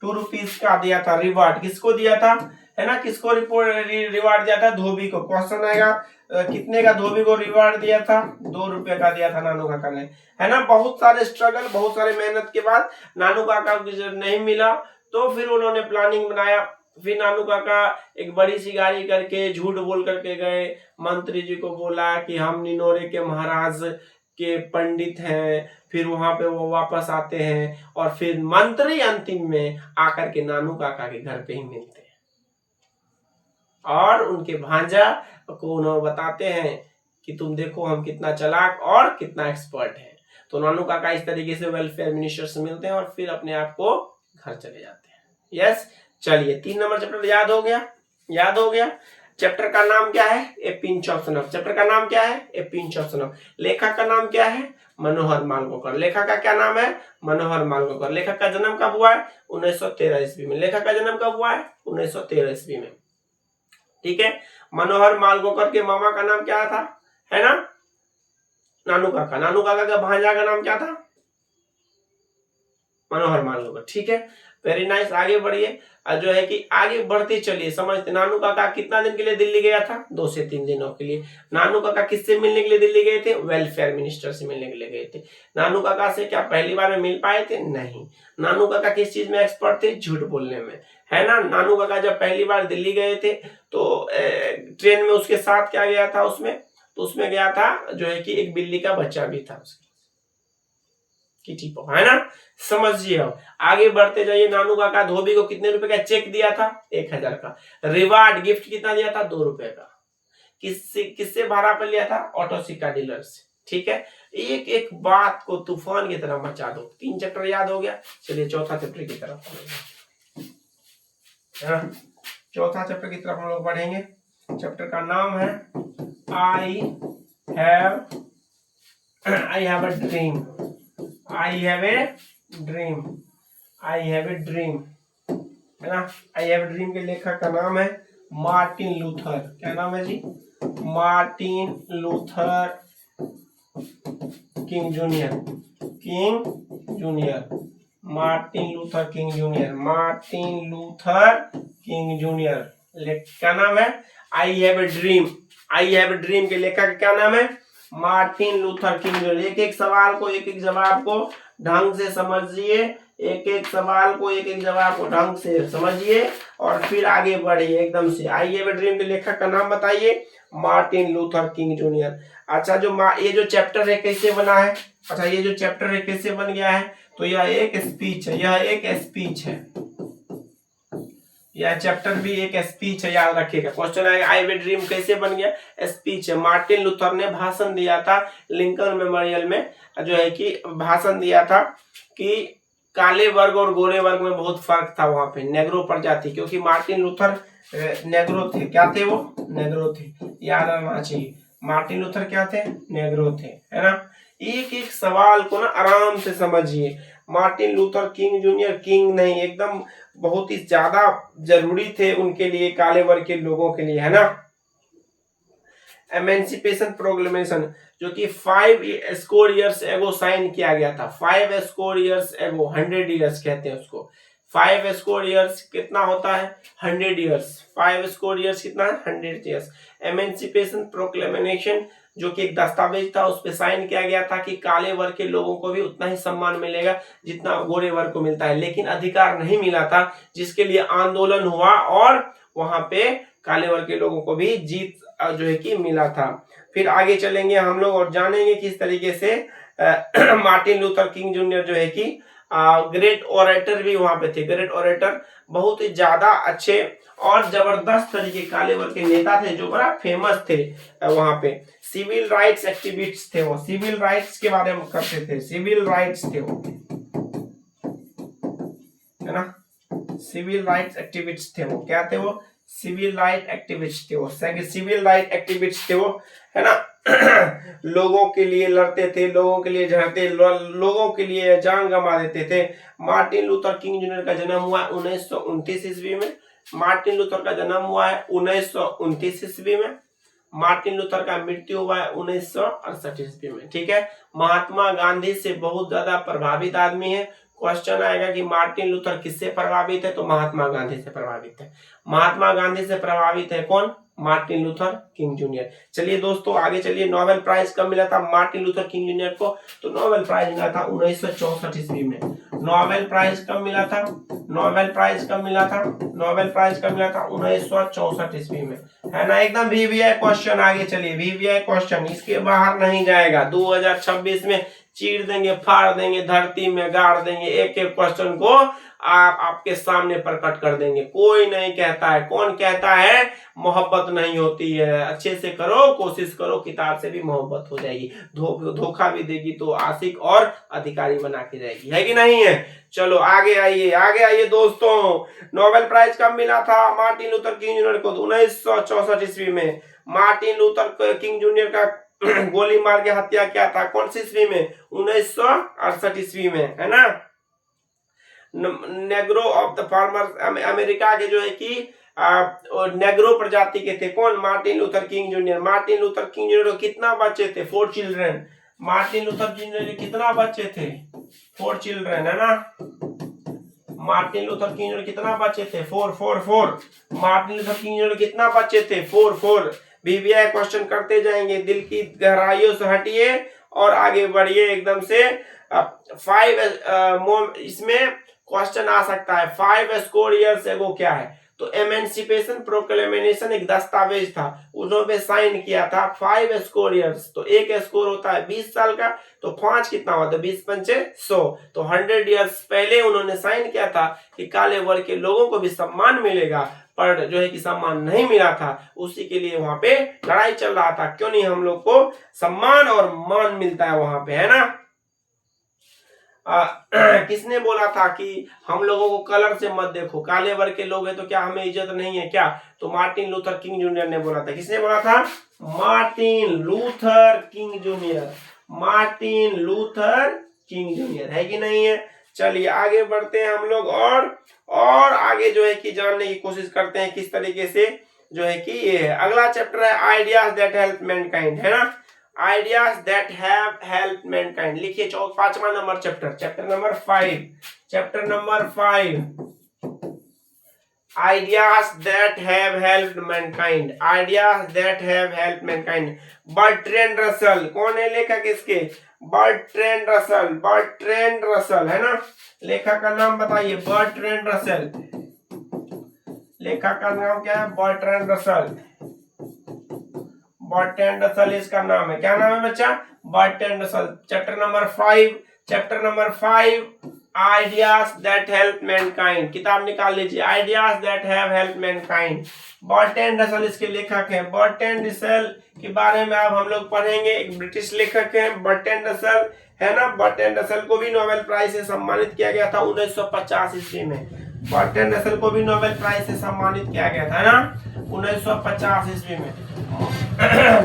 A: 2 रुपीज का दिया था रिवार्ड। किसको दिया था, है ना, किसको रिवार्ड दिया था? धोबी को। क्वेश्चन आएगा कितने का धोबी को रिवार्ड दिया था? 2 रुपए का दिया था नानू काका ने, है ना। बहुत सारे स्ट्रगल, बहुत सारे मेहनत के बाद नानू काका को जब नहीं मिला तो फिर उन्होंने प्लानिंग बनाया। फिर नानू काका एक बड़ी सी गाड़ी करके झूठ बोल करके गए, मंत्री जी को बोला कि हम निनोरे के महाराज के पंडित हैं। फिर वहां पे वो वापस आते हैं और फिर मंत्री अंतिम में आकर के नानू काका के घर पे ही मिलते हैं और उनके भांजा को उन्हें बताते हैं कि तुम देखो हम कितना चालाक और कितना एक्सपर्ट है। तो नानू काका इस तरीके से वेलफेयर मिनिस्टर से मिलते हैं और फिर अपने आप को घर चले जाते हैं। यस, चलिए 3 नंबर चैप्टर याद हो गया। चैप्टर का नाम क्या है? A pinch of snuff. Chapter का नाम क्या है? A pinch of snuff. लेखक का नाम क्या है? मनोहर मालगोकर। लेखक का क्या नाम है? मनोहर मालगोकर। लेखक का जन्म कब हुआ है? 1913 ईस्वी में। लेखक का जन्म कब हुआ है? 1913 ईस्वी में। ठीक है। मनोहर मालगोकर के मामा का नाम क्या था? है ना, नानू काका। नानू काका का भांजा का नाम क्या था? मनोहर मालगोकर। ठीक है, वेरी नाइस। आगे बढ़िए, जो है कि आगे बढ़ते चलिए, समझते। नानू काका कितना दिन के लिए दिल्ली गया था? 2 से 3 दिनों के लिए। नानू काका किससे मिलने के लिए दिल्ली गए थे? वेलफेयर मिनिस्टर से मिलने के लिए गए थे। नानू काका से क्या पहली बार में मिल पाए थे? नहीं। नानू काका किस चीज में एक्सपर्ट थे? झूठ बोलने में, है ना। नानू काका जब पहली बार दिल्ली गए थे तो ट्रेन में उसके साथ क्या गया था? उसमें गया था जो है कि एक बिल्ली का बच्चा भी था उसके, है ना। समझिए। अब आगे बढ़ते जाइए। नानू काका धोबी को कितने रुपए का चेक दिया था? 1000 का। रिवार्ड गिफ्ट कितना दिया था? 2 रुपए का। किससे भाड़ा पर लिया था? ऑटो सिक्का डीलर से। ठीक है, एक एक बात को तूफान की तरह मचा दो। 3 चैप्टर याद हो गया। चलिए चौथा चैप्टर की तरफ, चौथा चैप्टर की तरफ हम लोग बढ़ेंगे। चैप्टर का नाम है I have a dream. I have a dream, है ना। आई हैव ए ड्रीम के लेखक का नाम है मार्टिन लूथर। क्या नाम है जी? Martin Luther King junior. Martin Luther King junior. क्या नाम है? आई हैव ए ड्रीम के लेखक का क्या नाम है? Martin Luther King junior. एक एक सवाल को, एक एक जवाब को ढंग से समझिए, एक एक सवाल को, एक एक जवाब को ढंग से समझिए और फिर आगे बढ़िए एकदम से। आई हैव ए ड्रीम के लेखक का नाम बताइए? Martin Luther King junior. अच्छा, ये जो चैप्टर है कैसे बना है? अच्छा, ये जो चैप्टर है कैसे बन गया है? तो यह एक स्पीच है, यह चैप्टर भी एक स्पीच है, याद रखिएगा। क्वेश्चन आएगा आई हैव ए ड्रीम कैसे बन गया? स्पीच है। मार्टिन लूथर ने भाषण दिया था लिंकन मेमोरियल में, जो है कि भाषण दिया था कि काले वर्ग और गोरे वर्ग में बहुत फर्क था वहां पे, नेग्रो प्रजाति, क्योंकि मार्टिन लूथर नेग्रो थे। क्या थे वो? नेग्रो थे, याद रखना चाहिए। मार्टिन लूथर क्या थे? नेग्रो थे, है ना। एक एक सवाल को ना आराम से समझिए। Martin Luther King junior, king नहीं, एकदम बहुत ही ज्यादा जरूरी थे उनके लिए, काले वर्ग के लोगों के लिए, है ना। एमेंसिपेशन प्रोक्लेमेशन जो कि 5 स्कोर ईयर्स एगो साइन किया गया था। 5 स्कोर ईयर्स एगो, 100 ईयर्स कहते हैं उसको। 5 स्कोर ईयर्स कितना होता है? 100 ईयर्स। 5 स्कोर ईयर्स कितना है? 100 ईयर्स। एमेंसिपेशन प्रोक्लेमेशन जो कि एक दस्तावेज था, उस पर साइन किया गया था कि काले वर्ग के लोगों को भी उतना ही सम्मान मिलेगा जितना गोरे वर्ग को मिलता है, लेकिन अधिकार नहीं मिला था, जिसके लिए आंदोलन हुआ और वहां पे काले वर्ग के लोगों को भी जीत जो है कि मिला था। फिर आगे चलेंगे हम लोग और जानेंगे किस तरीके से मार्टिन लूथर किंग जूनियर जो है कि ग्रेट ओरेटर भी वहां पे थे। ग्रेट ओरेटर बहुत ही ज्यादा अच्छे और जबरदस्त तरीके काले वर्ग के नेता थे, जो बड़ा फेमस थे वहां पे। सिविल राइट्स एक्टिविस्ट थे वो, सिविल राइट्स के बारे में करते थे, सिविल राइट्स थे वो, है ना, सिविल राइट्स एक्टिविस्ट थे वो। क्या थे वो? सिविल राइट एक्टिविस्ट थे वो, सिविल राइट एक्टिविस्ट थे वो, है ना। लोगों के लिए लड़ते थे, लोगों के लिए झड़ते, लोगों के लिए जान गंवा देते थे। मार्टिन लूथर किंग जूनियर का जन्म हुआ 1929 ईस्वी में। मार्टिन लूथर का जन्म हुआ है 1929 ईस्वी में। मार्टिन लूथर का मृत्यु हुआ है 1968 ईस्वी में। ठीक है, महात्मा गांधी से बहुत ज्यादा प्रभावित आदमी है। क्वेश्चन आएगा कि मार्टिन लूथर किससे प्रभावित है, तो महात्मा गांधी से प्रभावित है। महात्मा गांधी से प्रभावित है कौन? Martin Luther King junior. चलिए दोस्तों आगे चलिए। नोबेल प्राइज कब मिला था मार्टिन लूथर किंग जूनियर को? तो नोबेल प्राइज मिला था 1964 ईस्वी में। नोबेल प्राइज कब मिला था? नोबेल प्राइज कब मिला था? नोबेल प्राइज कब मिला था? 1964 ईस्वी में, है ना। एकदम वीवीआई क्वेश्चन। आगे चलिए, वीवीआई क्वेश्चन, इसके बाहर नहीं जाएगा। 2026 में चीर देंगे, फाड़ देंगे, धरती में गाड़ देंगे, एक एक क्वेश्चन को आपके सामने प्रकट कर देंगे। कोई नहीं कहता है, कौन कहता है मोहब्बत नहीं होती है? अच्छे से करो, कोशिश करो, किताब से भी मोहब्बत हो जाएगी। धोखा भी देगी तो आशिक और अधिकारी बना के जाएगी, है कि नहीं है? चलो आगे आइए, आगे आइए दोस्तों। नोबेल प्राइज कब मिला था मार्टिन लूथर किंग जूनियर को? 1964 ईस्वी में। मार्टिन लूथर किंग जूनियर का गोली मार के हत्या किया था कौन सी ईस्वी में? 1968 ईस्वी में, है ना। Negro of the farmer, America के जो है कि नेग्रो प्रजाति के थे कौन? Martin Luther King junior. Martin Luther King Junior को कितना बच्चे थे? 4 चिल्ड्रन। मार्टिन लूथर जूनियर के कितना बच्चे थे? 4 चिल्ड्रन, है ना। मार्टिन लूथर किंग जूनियर कितना बच्चे थे? 4। मार्टिन लूथर किंग जूनियर कितना बच्चे थे? 4। वीवीआई क्वेश्चन करते जाएंगे, दिल की गहराइयों से हटिए और आगे बढ़िए एकदम से। 5 इसमें क्वेश्चन आ सकता है, 5 स्कोर ईयर्स एगो क्या है? तो एमेंसिपेशन प्रोक्लेमेशन एक दस्तावेज था, उन्होंने साइन किया था। 5 स्कोर ईयर्स, तो एक स्कोर होता है 20 साल का, तो 5 कितना होता है? 20 पंचे 100, तो 100 ईयर्स पहले उन्होंने साइन किया था कि काले वर्ग के लोगों को भी सम्मान मिलेगा, पर जो है कि सम्मान नहीं मिला था। उसी के लिए वहां पे लड़ाई चल रहा था, क्यों नहीं हम लोग को सम्मान और मान मिलता है वहां पे, है ना। किसने बोला था कि हम लोगों को कलर से मत देखो, काले वर्ग के लोग हैं तो क्या हमें इज्जत नहीं है क्या? तो मार्टिन लूथर किंग जूनियर ने बोला था। किसने बोला था? Martin Luther King junior. Martin Luther King junior, है कि नहीं है? चलिए आगे बढ़ते हैं हम लोग और आगे जो है कि जानने की कोशिश करते हैं किस तरीके से जो है कि ये है। अगला चैप्टर है आइडियाज दैट हेल्प मैनकाइंड, है ना। Ideas that have help mankind, लिखिए 5वां number chapter, chapter number 5, chapter number 5, ideas that have helped mankind, ideas that have helped mankind. Bertrand Russell, कौन है लेखक इसके? बर्ट्रैंड रसल, बर्ट्रैंड रसल, है ना। लेखक का नाम बताइए, बर्ट्रैंड रसल। लेखक का नाम क्या है? Bertrand Russell. बर्ट्रैंड रसल इसका नाम है। क्या नाम है बच्चा? Bertrand Russell. Chapter number 5, chapter number 5, ideas that help Mankind. किताब निकाल लीजिए, ideas that have help Mankind. Bertrand Russell इसके लेखक हैं। बर्ट्रैंड रसल के बारे में अब हम लोग पढ़ेंगे। एक ब्रिटिश लेखक है बर्ट्रैंड रसल, है ना। बर्ट्रैंड रसल को भी नोबेल प्राइज से सम्मानित किया गया था 1950 ईस्वी में। बर्ट्रैंड रसल को भी नोबेल प्राइज से सम्मानित किया गया था, है ना, 1950 ईस्वी में।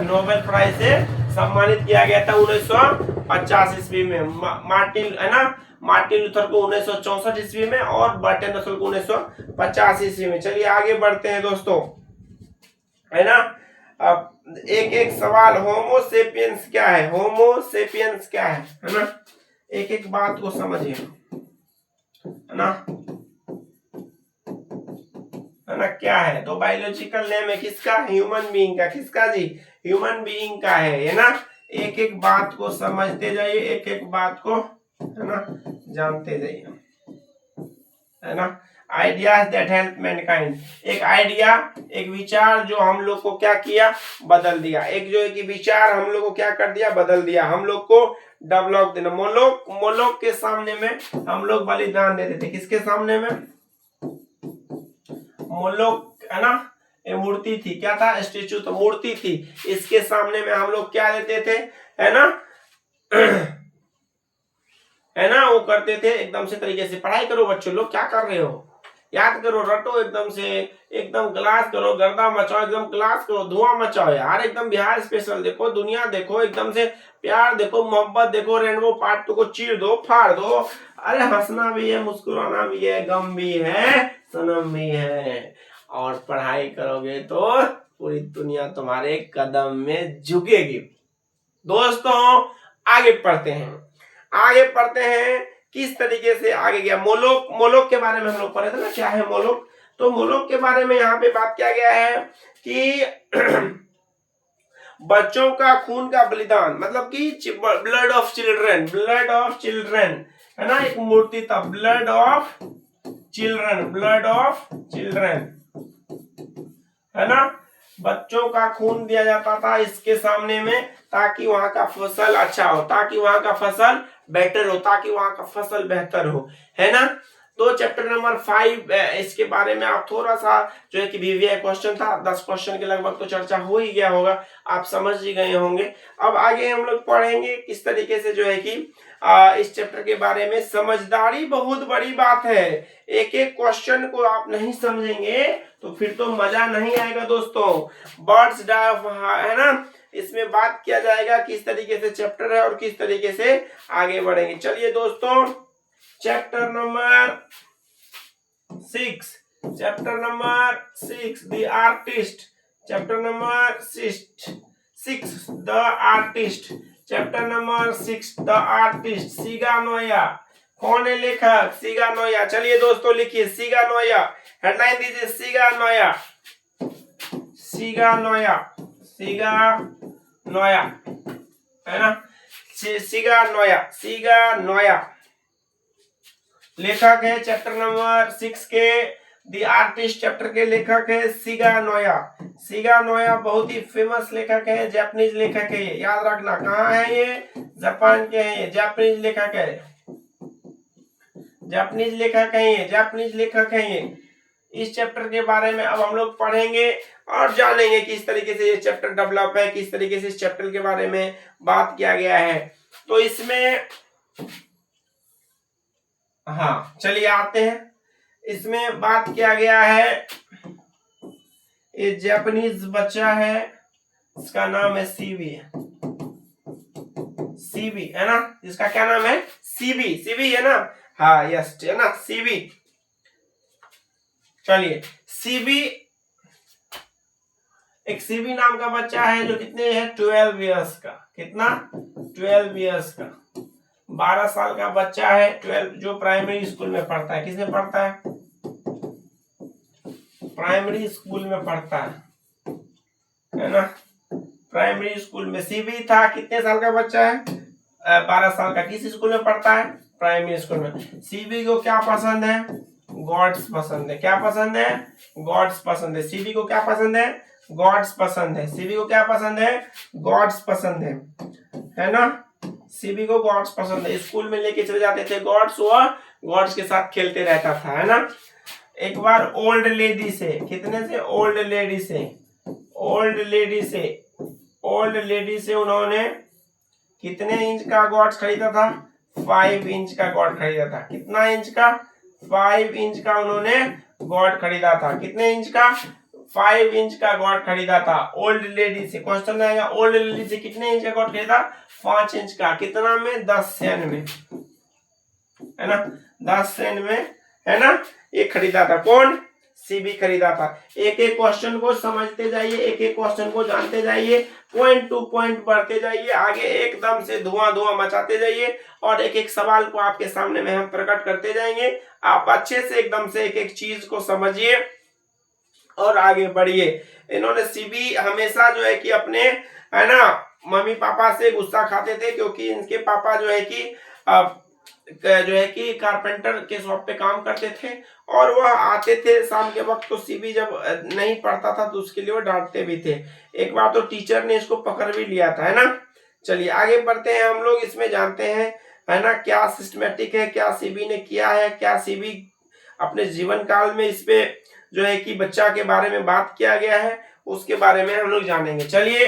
A: नोबेल प्राइज से सम्मानित किया गया था 1950 ईस्वी में। मार्टिन, है ना, मार्टिन लूथर को 1964 ईस्वी में और बर्ट्रैंड रसल को 1950 ईस्वी में। चलिए आगे बढ़ते हैं दोस्तों, है ना। अब एक एक सवाल, होमो सेपियंस क्या है? होमो सेपियंस क्या है ना। एक एक बात को समझिए, है ना, है ना। क्या है? तो बायोलॉजिकल नेम है किसका? ह्यूमन बीइंग का। किसका जी? ह्यूमन बीइंग का है ना। एक एक बात को समझते जाइए, एक एक बात को है ना जानते जाइए, है ना। आइडियाज दैट हेल्प मैनकाइंड, एक आइडिया, एक विचार जो हम लोग को क्या किया, बदल दिया। एक जो है कि विचार हम लोग को क्या कर दिया, बदल दिया। हम लोग को डेवलप देना। मोलोक के सामने में हम लोग बलिदान देते थे। किसके सामने में, मोलोक है ना, ये मूर्ति थी, क्या था, स्टेचू तो मूर्ति थी। इसके सामने में हम लोग क्या देते थे, है ना है ना, वो करते थे एकदम से तरीके से। पढ़ाई करो बच्चों लोग, क्या कर रहे हो, याद करो, रटो एकदम से, एकदम क्लास करो, गर्दा मचाओ, एकदम क्लास करो, धुआं मचाओ यार, एकदम बिहार स्पेशल देखो, दुनिया देखो, एकदम से प्यार देखो, मोहब्बत देखो, रेनबो पार्ट 2 को चीर दो, फाड़ दो। अरे हंसना भी है, मुस्कुराना भी है, गम भी है, सनम भी है। और पढ़ाई करोगे तो पूरी दुनिया तुम्हारे कदम में झुकेगी। दोस्तों आगे पढ़ते हैं, आगे पढ़ते हैं। किस तरीके से आगे गया, मोलोक के बारे में हम लोग पढ़े थे ना, क्या है मोलोक। तो मोलोक के बारे में यहाँ पे बात किया गया है कि बच्चों का खून का बलिदान, मतलब कि blood of children, blood of children है ना, एक मूर्ति था, blood of children, blood of children है ना। बच्चों का खून दिया जाता था इसके सामने में, ताकि वहां का फसल अच्छा हो, ताकि वहां का फसल बेटर हो, ताकि वहां का फसल बेहतर हो, है ना। तो चैप्टर नंबर 5 इसके बारे में आप थोड़ा सा जो है कि वीवीआई क्वेश्चन था, 10 क्वेश्चन के लगभग तो चर्चा हो ही गया होगा, आप समझ ही गए होंगे। अब आगे हम लोग पढ़ेंगे किस तरीके से जो है कि इस चैप्टर के बारे में। समझदारी बहुत बड़ी बात है, एक एक क्वेश्चन को आप नहीं समझेंगे तो फिर तो मजा नहीं आएगा दोस्तों। बर्ड्स डाई ऑफ, है ना, इसमें बात किया जाएगा किस तरीके से चैप्टर है और किस तरीके से आगे बढ़ेंगे। चलिए दोस्तों, chapter number 6, chapter number 6 the artist, chapter number 6 the artist, chapter number 6 the artist. Shiga Naoya, कौन है लेखक, सिगा नोया। चलिए दोस्तों लिखिए सिगा नोया, हेडलाइन दीजिए सिगा नोया, सिगा नोया, सिगा नोया, है ना, सिगा नोया, सिगा नोया लेखक है चैप्टर नंबर 6 के। द आर्टिस्ट चैप्टर के लेखक है सिगा नोया। सिगा नोया बहुत ही फेमस लेखक है, जापानीज लेखक है, ये याद रखना। कहाँ है ये, जापान के हैं ये, जापानीज लेखक है, जापानीज लेखक है ये, जापानीज लेखक है ये। इस चैप्टर के बारे में अब हम लोग पढ़ेंगे और जानेंगे किस तरीके से ये चैप्टर डेवलप है, किस तरीके से इस चैप्टर के बारे में बात किया गया है। तो इसमें हाँ चलिए आते हैं, इसमें बात किया गया है, ये जापानीज बच्चा है, इसका नाम है सीबी, सीबी है ना, इसका क्या नाम है, सीबी, सीबी है ना, हाँ यस है ना, सीबी। चलिए सीबी, एक सीबी नाम का बच्चा है जो कितने है, 12 इयर्स का, कितना, 12 इयर्स का, 12 साल का बच्चा है, 12, जो प्राइमरी स्कूल में पढ़ता है। किसमें पढ़ता है, प्राइमरी स्कूल में पढ़ता है ना, प्राइमरी स्कूल में। सीबी था, कितने साल का बच्चा है, 12 साल का, किस स्कूल में पढ़ता है, प्राइमरी स्कूल में। सीबी को क्या पसंद है, गॉड्स पसंद है, क्या पसंद है, गॉड्स पसंद है। सीबी को क्या पसंद है, गॉड्स पसंद है, सीबी को क्या पसंद है, गॉड्स पसंद है ना, सीबी को गॉड्स पसंद है। स्कूल में लेके चले जाते थे गॉड्स, वह गॉड्स के साथ खेलते रहता था, है ना। एक बार ओल्ड लेडी से, कितने से, ओल्ड लेडी से, ओल्ड लेडी से, ओल्ड लेडी से उन्होंने कितने इंच का गॉड्स खरीदा था, 5 इंच का गॉड खरीदा था। कितना इंच का, 5 इंच का उन्होंने गॉड खरीदा था। कितने इंच का, 5 इंच का गॉड खरीदा था ओल्ड लेडी से। क्वेश्चन आएगा, ओल्ड लेडी से कितने इंच का गॉड खरीदा, 5 इंच का, कितना में, 10 सेन में, है ना, 10 सेन में, है ना, ये खरीदा था। कौन, सीबी खरीदा था। एक एक क्वेश्चन को समझते जाइए, एक एक क्वेश्चन को जानते जाइए, पॉइंट टू पॉइंट बढ़ते जाइए, आगे एकदम से धुआं धुआं मचाते जाइए, और एक एक सवाल को आपके सामने में हम प्रकट करते जाएंगे। आप अच्छे से एकदम से एक एक चीज को समझिए और आगे बढ़िए। इन्होंने सीबी हमेशा जो है कि अपने है ना मम्मी पापा से गुस्सा खाते थे, क्योंकि इनके पापा जो है कि कारपेंटर के शॉप पे काम करते थे और वह आते थे शाम के वक्त, तो सीबी जब नहीं पढ़ता था तो उसके लिए वो डांटते भी थे। एक बार तो टीचर ने इसको पकड़ भी लिया था, है ना। चलिए आगे बढ़ते हैं हम लोग, इसमें जानते हैं है ना क्या सिस्टमेटिक है, क्या सीबी ने किया है, क्या सीबी अपने जीवन काल में इस पे जो है कि बच्चा के बारे में बात किया गया है, उसके बारे में हम लोग जानेंगे। चलिए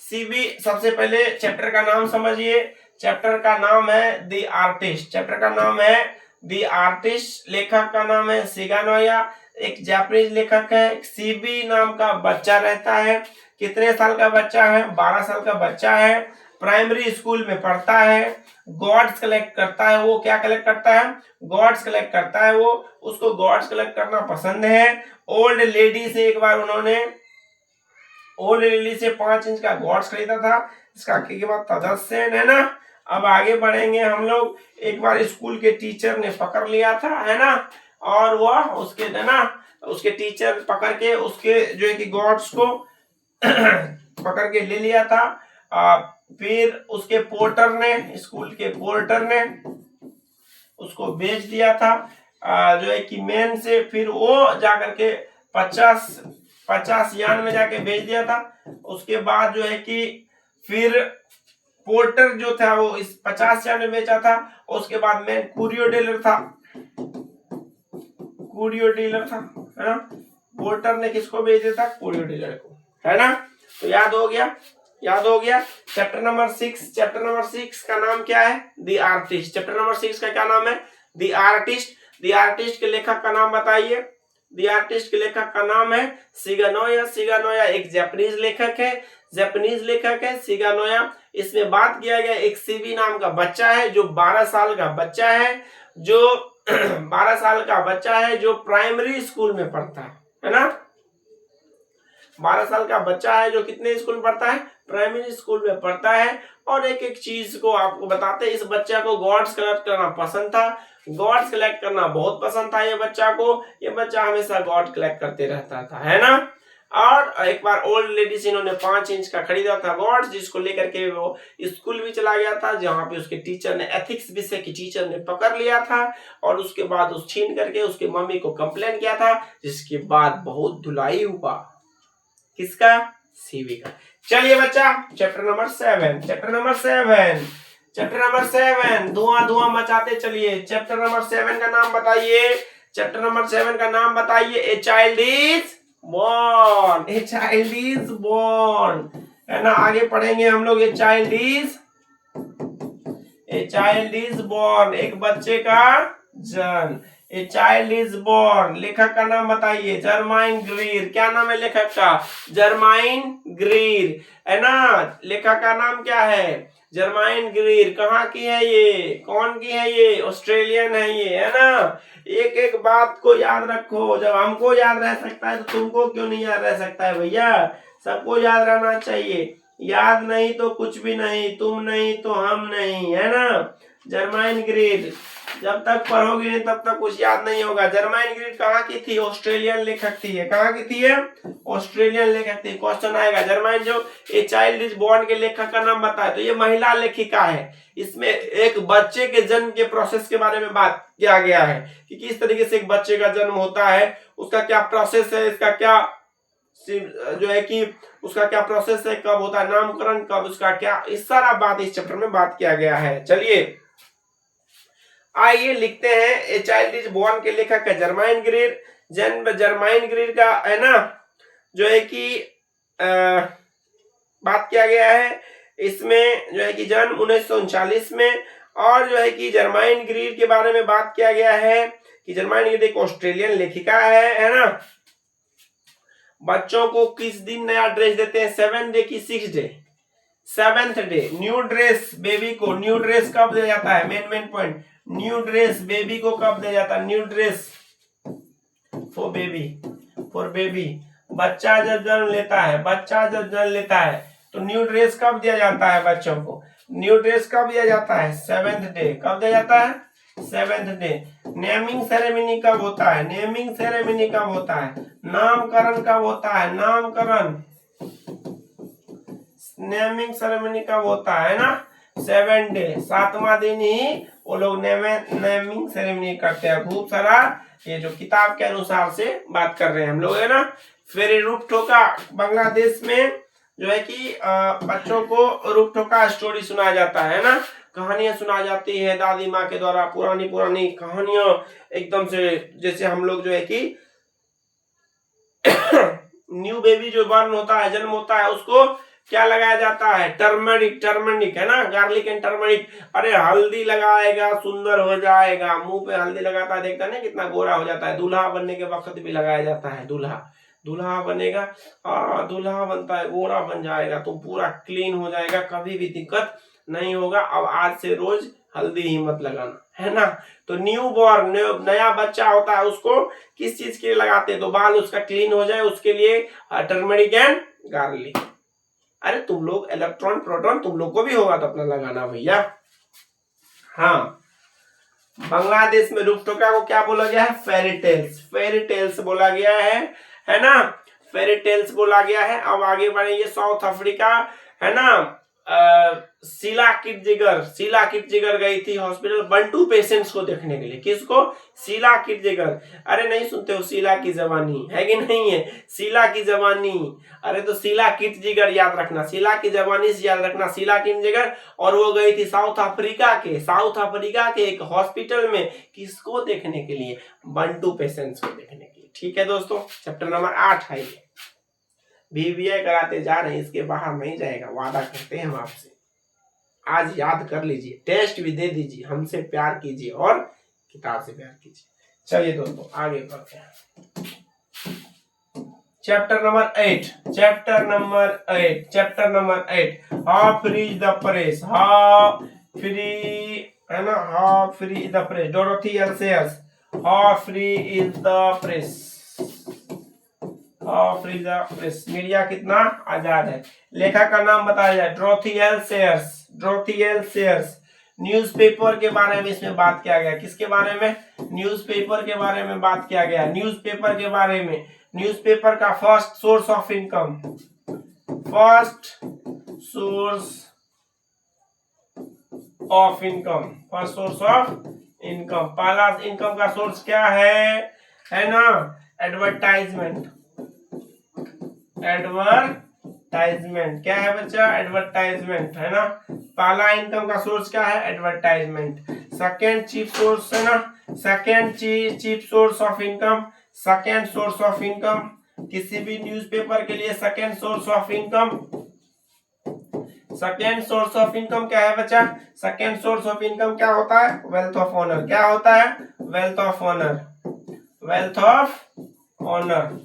A: सीबी, सबसे पहले चैप्टर का नाम समझिए। चैप्टर का नाम है द आर्टिस्ट। चैप्टर का नाम है द आर्टिस्ट। लेखक का नाम है शिगानोया, एक जापानीज लेखक है। सीबी नाम का बच्चा रहता है। कितने साल का बच्चा है? 12 साल का बच्चा है। प्राइमरी स्कूल में पढ़ता है। गॉड्स कलेक्ट करता है। वो क्या कलेक्ट करता है? गॉड्स कलेक्ट करता है। वो उसको गॉड्स कलेक्ट करना पसंद है। ओल्ड लेडी से एक बार उन्होंने ओल्ड लेडी से 5 इंच का गॉड्स खरीदा था। इसका के बाद तदस्सेन, है ना। अब आगे बढ़ेंगे हम लोग। एक बार स्कूल के टीचर ने पकड़ लिया था, है ना, और वह उसके है ना उसके टीचर पकड़ के उसके जो है कि गॉड्स को पकड़ के ले लिया था। फिर उसके पोर्टर ने, स्कूल के पोर्टर ने उसको बेच दिया था जो है कि मेन से। फिर वो जाकर के 50 यान में जाके बेच दिया था। उसके बाद जो है कि फिर पोर्टर जो था वो इस 50 यान में बेचा था। उसके बाद मेन कुरियो डीलर था, है ना। पोर्टर ने किसको बेच दिया था? कुरियो डीलर को, है ना। तो याद हो गया। Chapter number 6। चैप्टर नंबर 6 का नाम क्या है? The artist. चैप्टर नंबर 6 का क्या नाम है? The artist. द आर्टिस्ट के लेखक का नाम बताइए। द आर्टिस्ट के लेखक का नाम है शिगानोया। शिगानोया एक जापानीज लेखक है। शिगानोया। इसमें बात किया गया एक सीबी नाम का बच्चा है जो 12 साल का बच्चा है, जो 12 साल का बच्चा है जो प्राइमरी स्कूल में पढ़ता है ना। 12 साल का बच्चा है जो कितने स्कूल में पढ़ता है? प्राइमरी स्कूल में पढ़ता है। और एक एक चीज को आपको बताते हैं। इस बच्चा को गॉड्स कलेक्ट करना पसंद था। गॉड्स कलेक्ट करना बहुत पसंद था ये बच्चा को। ये बच्चा हमेशा गॉड कलेक्ट करते रहता था, है ना। और एक बार ओल्ड लेडी से इन्होंने 5 इंच का खरीदा था गॉड्स, जिसको लेकर के वो स्कूल भी चला गया था, जहां पे उसके टीचर ने, एथिक्स विषय की टीचर ने पकड़ लिया था। और उसके बाद उस छीन करके उसके मम्मी को कंप्लेन किया था, जिसके बाद बहुत धुलाई हुआ। किसका? सीबी का। चलिए बच्चा, चैप्टर नंबर 7 धुआं मचाते चलिए। चैप्टर नंबर 7 का नाम बताइए। चैप्टर नंबर 7 का नाम बताइए। A child is born. है ना। आगे पढ़ेंगे हम लोग। ए चाइल्ड इज बोर्न, एक बच्चे का जन्म। A child is born. लेखक का नाम बताइए। Germaine Greer. क्या नाम है लेखक का? जर्माइन ग्रीर, है ना। लेखक का नाम क्या है? जर्माइन ग्रीर। कहाँ की है ये? कौन की है ये? ऑस्ट्रेलियन है ये, है ना। एक एक बात को याद रखो। जब हमको याद रह सकता है तो तुमको क्यों नहीं याद रह सकता है भैया? सबको याद रहना चाहिए। याद नहीं तो कुछ भी नहीं, तुम नहीं तो हम नहीं, है ना। जर्माइन ग्रीर, जब तक पढ़ोगे नहीं तब तक कुछ याद नहीं होगा। जर्माइन ग्रीर कहाँ की थी? ऑस्ट्रेलियन लेखक थी। कहाँ की थी? ऑस्ट्रेलियन लेखक थी। क्वेश्चन आएगा जर्माइन जो ए चाइल्ड इज बोर्न के लेखक का नाम बताए, तो ये महिला लेखिका है। इसमें एक बच्चे के जन्म के प्रोसेस के बारे में बात किया गया है कि किस तरीके से एक बच्चे का जन्म होता है, उसका क्या प्रोसेस है, इसका क्या जो है कि उसका क्या प्रोसेस है, कब होता है नामकरण, कब उसका क्या, इस सारा बात इस चैप्टर में बात किया गया है। चलिए आइए लिखते हैं। ए चाइल्ड इज बोर्न के लेखक है जर्माइन ग्रीर। जन्म जर्माइन ग्रीर का, है ना, जो है कि बात किया गया है। इसमें जो है कि जन्म 1939 में। और जो है कि जर्माइन ग्रीर के बारे में बात किया गया है कि जर्माइन ग्रीर एक ऑस्ट्रेलियन लेखिका है ना। बच्चों को किस दिन नया ड्रेस देते हैं? 7 डे की 6 day? 7th day new dress baby को। न्यू ड्रेस कब दिया जाता है? Main point, new dress baby को कब दिया जाता है? New dress for baby. बच्चा जब जन्म लेता है तो न्यू ड्रेस कब दिया जाता है बच्चों को? न्यू ड्रेस कब दिया जाता है? 7th day. कब दिया जाता है? Seventh day. नेमिंग सेरेमनी कब होता है? नेमिंग सेरेमनी कब होता है? नामकरण कब होता है? नामकरण। नेमिंग सेरेमनी कब होता है ना? 7 डे, 7वां दिन ही वो लोग नेमिंग सेरेमनी करते हैं। खूब सारा ये जो किताब के अनुसार से बात कर रहे हैं हम लोग, है ना। फिर रूप ठोका, बांग्लादेश में जो है कि बच्चों को रूप ठोका स्टोरी सुनाया जाता है ना, कहानियां सुनाई जाती है दादी माँ के द्वारा, पुरानी पुरानी कहानियां एकदम से। जैसे हम लोग जो है कि न्यू बेबी जो बर्न होता है, जन्म होता है, उसको क्या लगाया जाता है? टर्मरिक, टर्मरिक है ना, गार्लिक एंड टर्मरिक। अरे हल्दी लगाएगा सुंदर हो जाएगा, मुंह पे हल्दी लगाता है, देखता है ना कितना गोरा हो जाता है। दूल्हा बनने के वक्त भी लगाया जाता है। दूल्हा दूल्हा बनेगा, दूल्हा बनता है, गोरा बन जाएगा तो पूरा क्लीन हो जाएगा, कभी भी दिक्कत नहीं होगा। अब आज से रोज हल्दी ही मत लगाना, है ना। तो न्यू बॉर्न, नया बच्चा होता है, उसको किस चीज के लिए लगाते हैं? तो बाल उसका क्लीन हो जाए उसके लिए टर्मरिक एंड गार्लिक। अरे तुम लोग इलेक्ट्रॉन प्रोटॉन तुम लोग को भी होगा तो अपना लगाना भैया। हाँ, बांग्लादेश में रूपटोका को क्या बोला गया है? फेरी टेल्स, फेरी टेल्स बोला गया है ना, फेरी टेल्स बोला गया है। अब आगे बढ़ेंगे, साउथ अफ्रीका, है ना। शीला किटजिगर, शीला किटजिगर गई थी हॉस्पिटल बंटू पेशेंट्स को देखने के लिए। किसको? शीला किटजिगर। अरे नहीं सुनते हो शीला की जवानी है कि नहीं है? शीला की जवानी, अरे तो शीला किटजिगर याद रखना, शीला की जवानी से याद रखना, शीला किटजिगर। और वो गई थी साउथ अफ्रीका के एक हॉस्पिटल में, किसको देखने के लिए? बंटू पेशेंट्स को देखने के लिए। ठीक है दोस्तों, चैप्टर नंबर 8 है ये। बीबीए कराते जा रहे हैं, इसके बाहर नहीं जाएगा, वादा करते हैं हम आपसे। आज याद कर लीजिए, टेस्ट भी दे दीजिए, हमसे प्यार कीजिए और किताब से प्यार कीजिए। चलिए दोस्तों आगे बढ़ते हैं। Chapter number 8, chapter number 8, chapter number 8, how free is the press, how free, है ना, how free is the press, Dorothy L shares, how free is the press, media कितना आजाद है। लेखक का नाम बताया जाए, Dorothy L shares, Dorothy L shares. Newspaper के बारे में इसमें बात किया गया, किसके बारे में? न्यूज़पेपर के बारे में बात किया गया, न्यूज़पेपर के बारे में। न्यूज़पेपर का first source of income, first source of income, first source of income. पहला इनकम का सोर्स क्या है ना? एडवर्टाइजमेंट, एडवर्टाइजमेंट क्या है बच्चा? एडवर्टाइजमेंट, है ना। पहला इनकम का सोर्स क्या है? एडवर्टाइजमेंट। सेकेंड चीफ सोर्स है ना, second chief source of income, second source of income किसी भी न्यूज़पेपर के लिए second source of income, second source of income क्या है बच्चा? सेकेंड सोर्स ऑफ इनकम क्या होता है? Wealth of honour. क्या होता है? Wealth of honour, wealth of honour,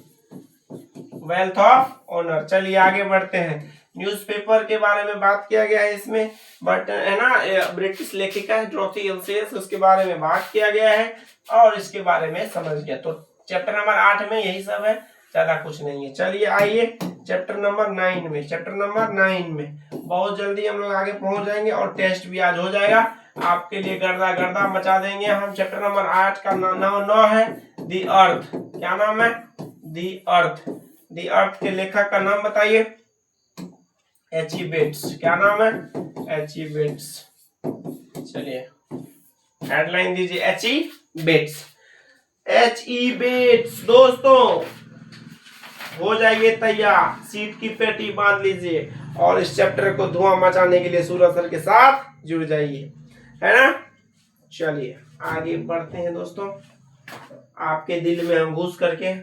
A: wealth of honour. चलिए आगे बढ़ते हैं। न्यूज़पेपर के बारे में बात किया गया है इसमें, बट है ना, ब्रिटिश लेखिका है डोरोथी एल सेयर्स, उसके बारे में बात किया गया है और इसके बारे में समझ गया। तो चैप्टर नंबर 8 में यही सब है, ज्यादा कुछ नहीं है। चलिए आइए चैप्टर नंबर 9 में, चैप्टर नंबर 9 में बहुत जल्दी हम लोग आगे पहुंच जाएंगे और टेस्ट भी आज हो जाएगा आपके लिए, गर्दा गर्दा मचा देंगे हम। चैप्टर नंबर 8 का नाम है दी अर्थ। क्या नाम है? दी अर्थ। दी अर्थ के लेखक का नाम बताइए। एच.ई. बेट्स। क्या नाम है? एच.ई. बेट्स। चलिए हेडलाइन दीजिए, एच.ई. बेट्स। एच.ई. बेट्स दोस्तों हो जाइए तैयार, सीट की पेटी बांध लीजिए और इस चैप्टर को धुआं मचाने के लिए सूरज सर के साथ जुड़ जाइए, है ना। चलिए आगे बढ़ते हैं दोस्तों। आपके दिल में हम घुस करके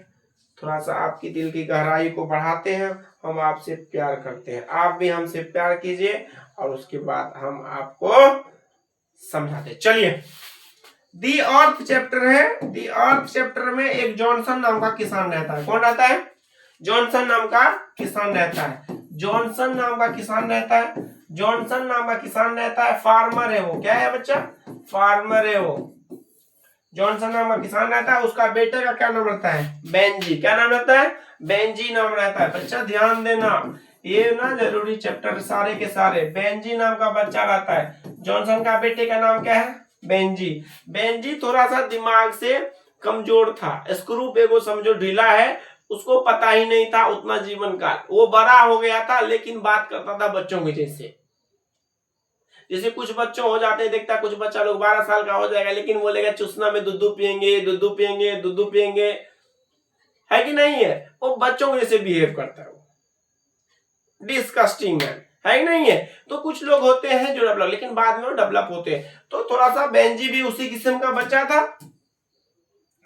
A: थोड़ा सा आपकी दिल की गहराई को बढ़ाते हैं। हम आपसे प्यार करते हैं, आप भी हमसे प्यार कीजिए और उसके बाद हम आपको समझाते। चलिए, दी अर्थ चैप्टर है। दी अर्थ चैप्टर में एक जॉनसन नाम का किसान रहता है। कौन रहता है? जॉनसन नाम का किसान रहता है। जॉनसन नाम का किसान रहता है। जॉनसन नाम का किसान रहता है, फार्मर है वो। क्या है बच्चा? फार्मर है वो। जॉनसन नाम का किसान रहता है, उसका बेटे का क्या नाम रहता है? बेंजी। क्या नाम रहता है? बेंजी नाम रहता है। बच्चा ध्यान देना, ये ना जरूरी चैप्टर सारे के सारे। बेंजी नाम का बच्चा रहता है। जॉनसन का बेटे का नाम क्या है? बेंजी। बेंजी थोड़ा सा दिमाग से कमजोर था, स्क्रू पे वो समझो ढीला है, उसको पता ही नहीं था उतना जीवन काल। वो बड़ा हो गया था लेकिन बात करता था बच्चों के जैसे। जैसे कुछ बच्चों हो जाते हैं, देखता कुछ बच्चा लोग 12 साल का हो जाएगा लेकिन बोलेगा चुसना में दूध पियेंगे, दूध पियेंगे, दूध पियेंगे, है कि नहीं है? वो बच्चों के जैसे बिहेव करता है, डिस्कस्टिंग है कि नहीं है? तो कुछ लोग होते हैं जो डेवलप, लेकिन बाद में वो डेवलप होते हैं। तो थोड़ा सा बेंजी भी उसी किस्म का बच्चा था,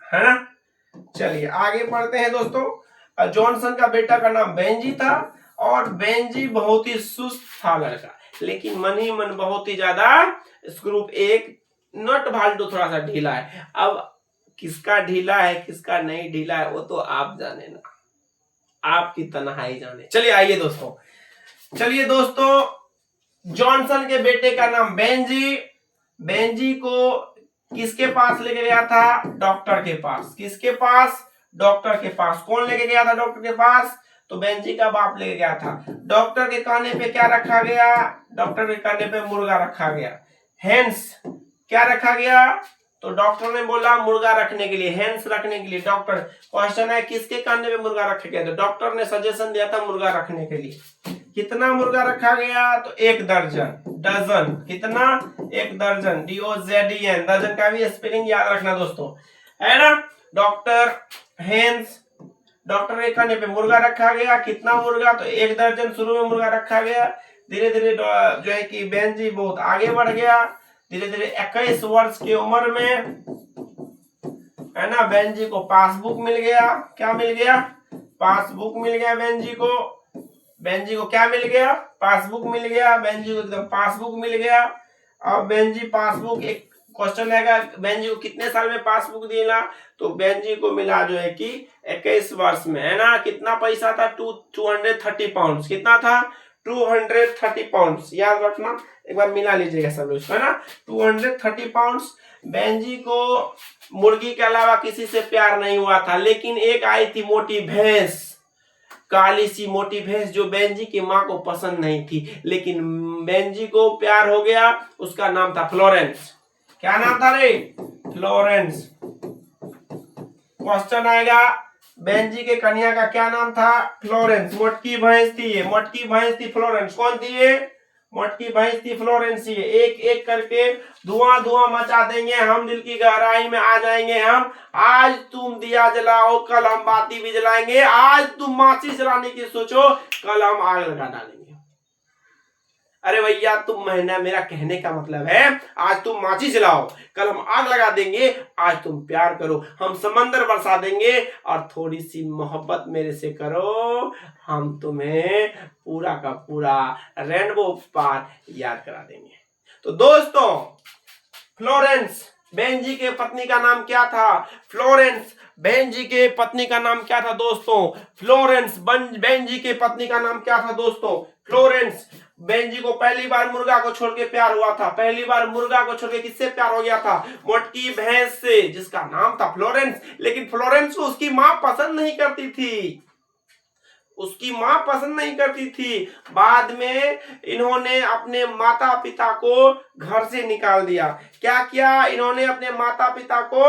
A: है ना। चलिए आगे पढ़ते हैं दोस्तों। जॉनसन का बेटा का नाम बेंजी था और बेंजी बहुत ही सुस्त था लड़का, लेकिन मन ही मन बहुत ही ज्यादा स्क्रू एक नट भाल्टू थोड़ा सा ढीला है। अब किसका ढीला है किसका नहीं ढीला है वो तो आप जाने ना, आपकी तन्हाई जाने। चलिए आइए दोस्तों, चलिए दोस्तों, जॉनसन के बेटे का नाम बेंजी। बेंजी को किसके पास लेके गया था? डॉक्टर के पास। किसके पास? डॉक्टर के पास। कौन लेके गया था डॉक्टर के पास? तो बेंजी का बाप लेके गया था। डॉक्टर के कहने पे क्या रखा गया? डॉक्टर के कहने पे मुर्गा रखा गया, हेंस। क्या रखा गया? तो डॉक्टर ने बोला मुर्गा रखने के लिए, हेंस रखने के लिए। डॉक्टर, क्वेश्चन है किसके कहने पे मुर्गा रखा गया? तो डॉक्टर ने सजेशन दिया था मुर्गा रखने के लिए। कितना मुर्गा रखा गया? तो 1 दर्जन, डजन। कितना? 1 दर्जन, DOZN। दर्जन का भी स्पेलिंग याद रखना दोस्तों, है ना। डॉक्टर, हेंस, डॉक्टर के कहने पे मुर्गा रखा गया। कितना मुर्गा? तो 1 दर्जन शुरू में मुर्गा रखा गया। धीरे धीरे जो है कि बेंजी बहुत आगे बढ़ गया। धीरे धीरे 21 वर्ष की उम्र में, है ना, बेंजी को पासबुक मिल गया। क्या मिल गया? पासबुक मिल गया बेंजी को। बेंजी को क्या मिल गया? पासबुक मिल गया। बेंजी को एकदम पासबुक मिल गया। अब बेंजी पासबुक, एक क्वेश्चन आएगा बेंजी को कितने साल में पासबुक दिला? तो बेंजी को मिला जो है कि 21 वर्ष में, है ना। कितना पैसा था? 230 पाउंड। कितना था? 230 पाउंड। याद रखना, एक बार मिला लीजिएगा सब लोग, है ना। 230 पाउंड। बेंजी को मुर्गी के अलावा किसी से प्यार नहीं हुआ था, लेकिन एक आई थी मोटी भैंस, काली सी मोटी भैंस, जो बेंजी की मां को पसंद नहीं थी, लेकिन बेंजी को प्यार हो गया। उसका नाम था फ्लोरेंस। क्या नाम था रे? फ्लोरेंस। क्वेश्चन आएगा बेंजी के कन्या का क्या नाम था? फ्लोरेंस। मोटकी भैंस थी ये, मोटकी भैंस थी फ्लोरेंस। कौन थी ये? मोटकी भैंस थी फ्लोरेंस। ये एक एक करके धुआं धुआं मचा देंगे हम, दिल की गहराई में आ जाएंगे हम। आज तुम दिया जलाओ, कल हम बाती भी जलाएंगे। आज तुम माचिस जलाने की सोचो, कल हम आग लगा डालेंगे। अरे भैया तुम, महीना, मेरा कहने का मतलब है आज तुम माचिस जलाओ, कल हम आग लगा देंगे। आज तुम प्यार करो, हम समंदर बरसा देंगे, और थोड़ी सी मोहब्बत मेरे से करो, हम तुम्हें पूरा का पूरा रेनबो पार याद करा देंगे। तो दोस्तों, फ्लोरेंस बेंजी के पत्नी का नाम क्या था? फ्लोरेंस बेंजी के पत्नी का नाम क्या था दोस्तों? फ्लोरेंस बेंजी के पत्नी का नाम क्या था दोस्तों? फ्लोरेंस। बेंजी को पहली बार मुर्गा को छोड़ के प्यार हुआ था। पहली बार मुर्गा को छोड़ के किससे प्यार हो गया था? मोटकी भैंस से, जिसका नाम था फ्लोरेंस। लेकिन फ्लोरेंस को उसकी मां पसंद नहीं करती थी, उसकी मां पसंद नहीं करती थी। बाद में इन्होंने अपने माता पिता को घर से निकाल दिया। क्या किया इन्होंने? अपने माता पिता को,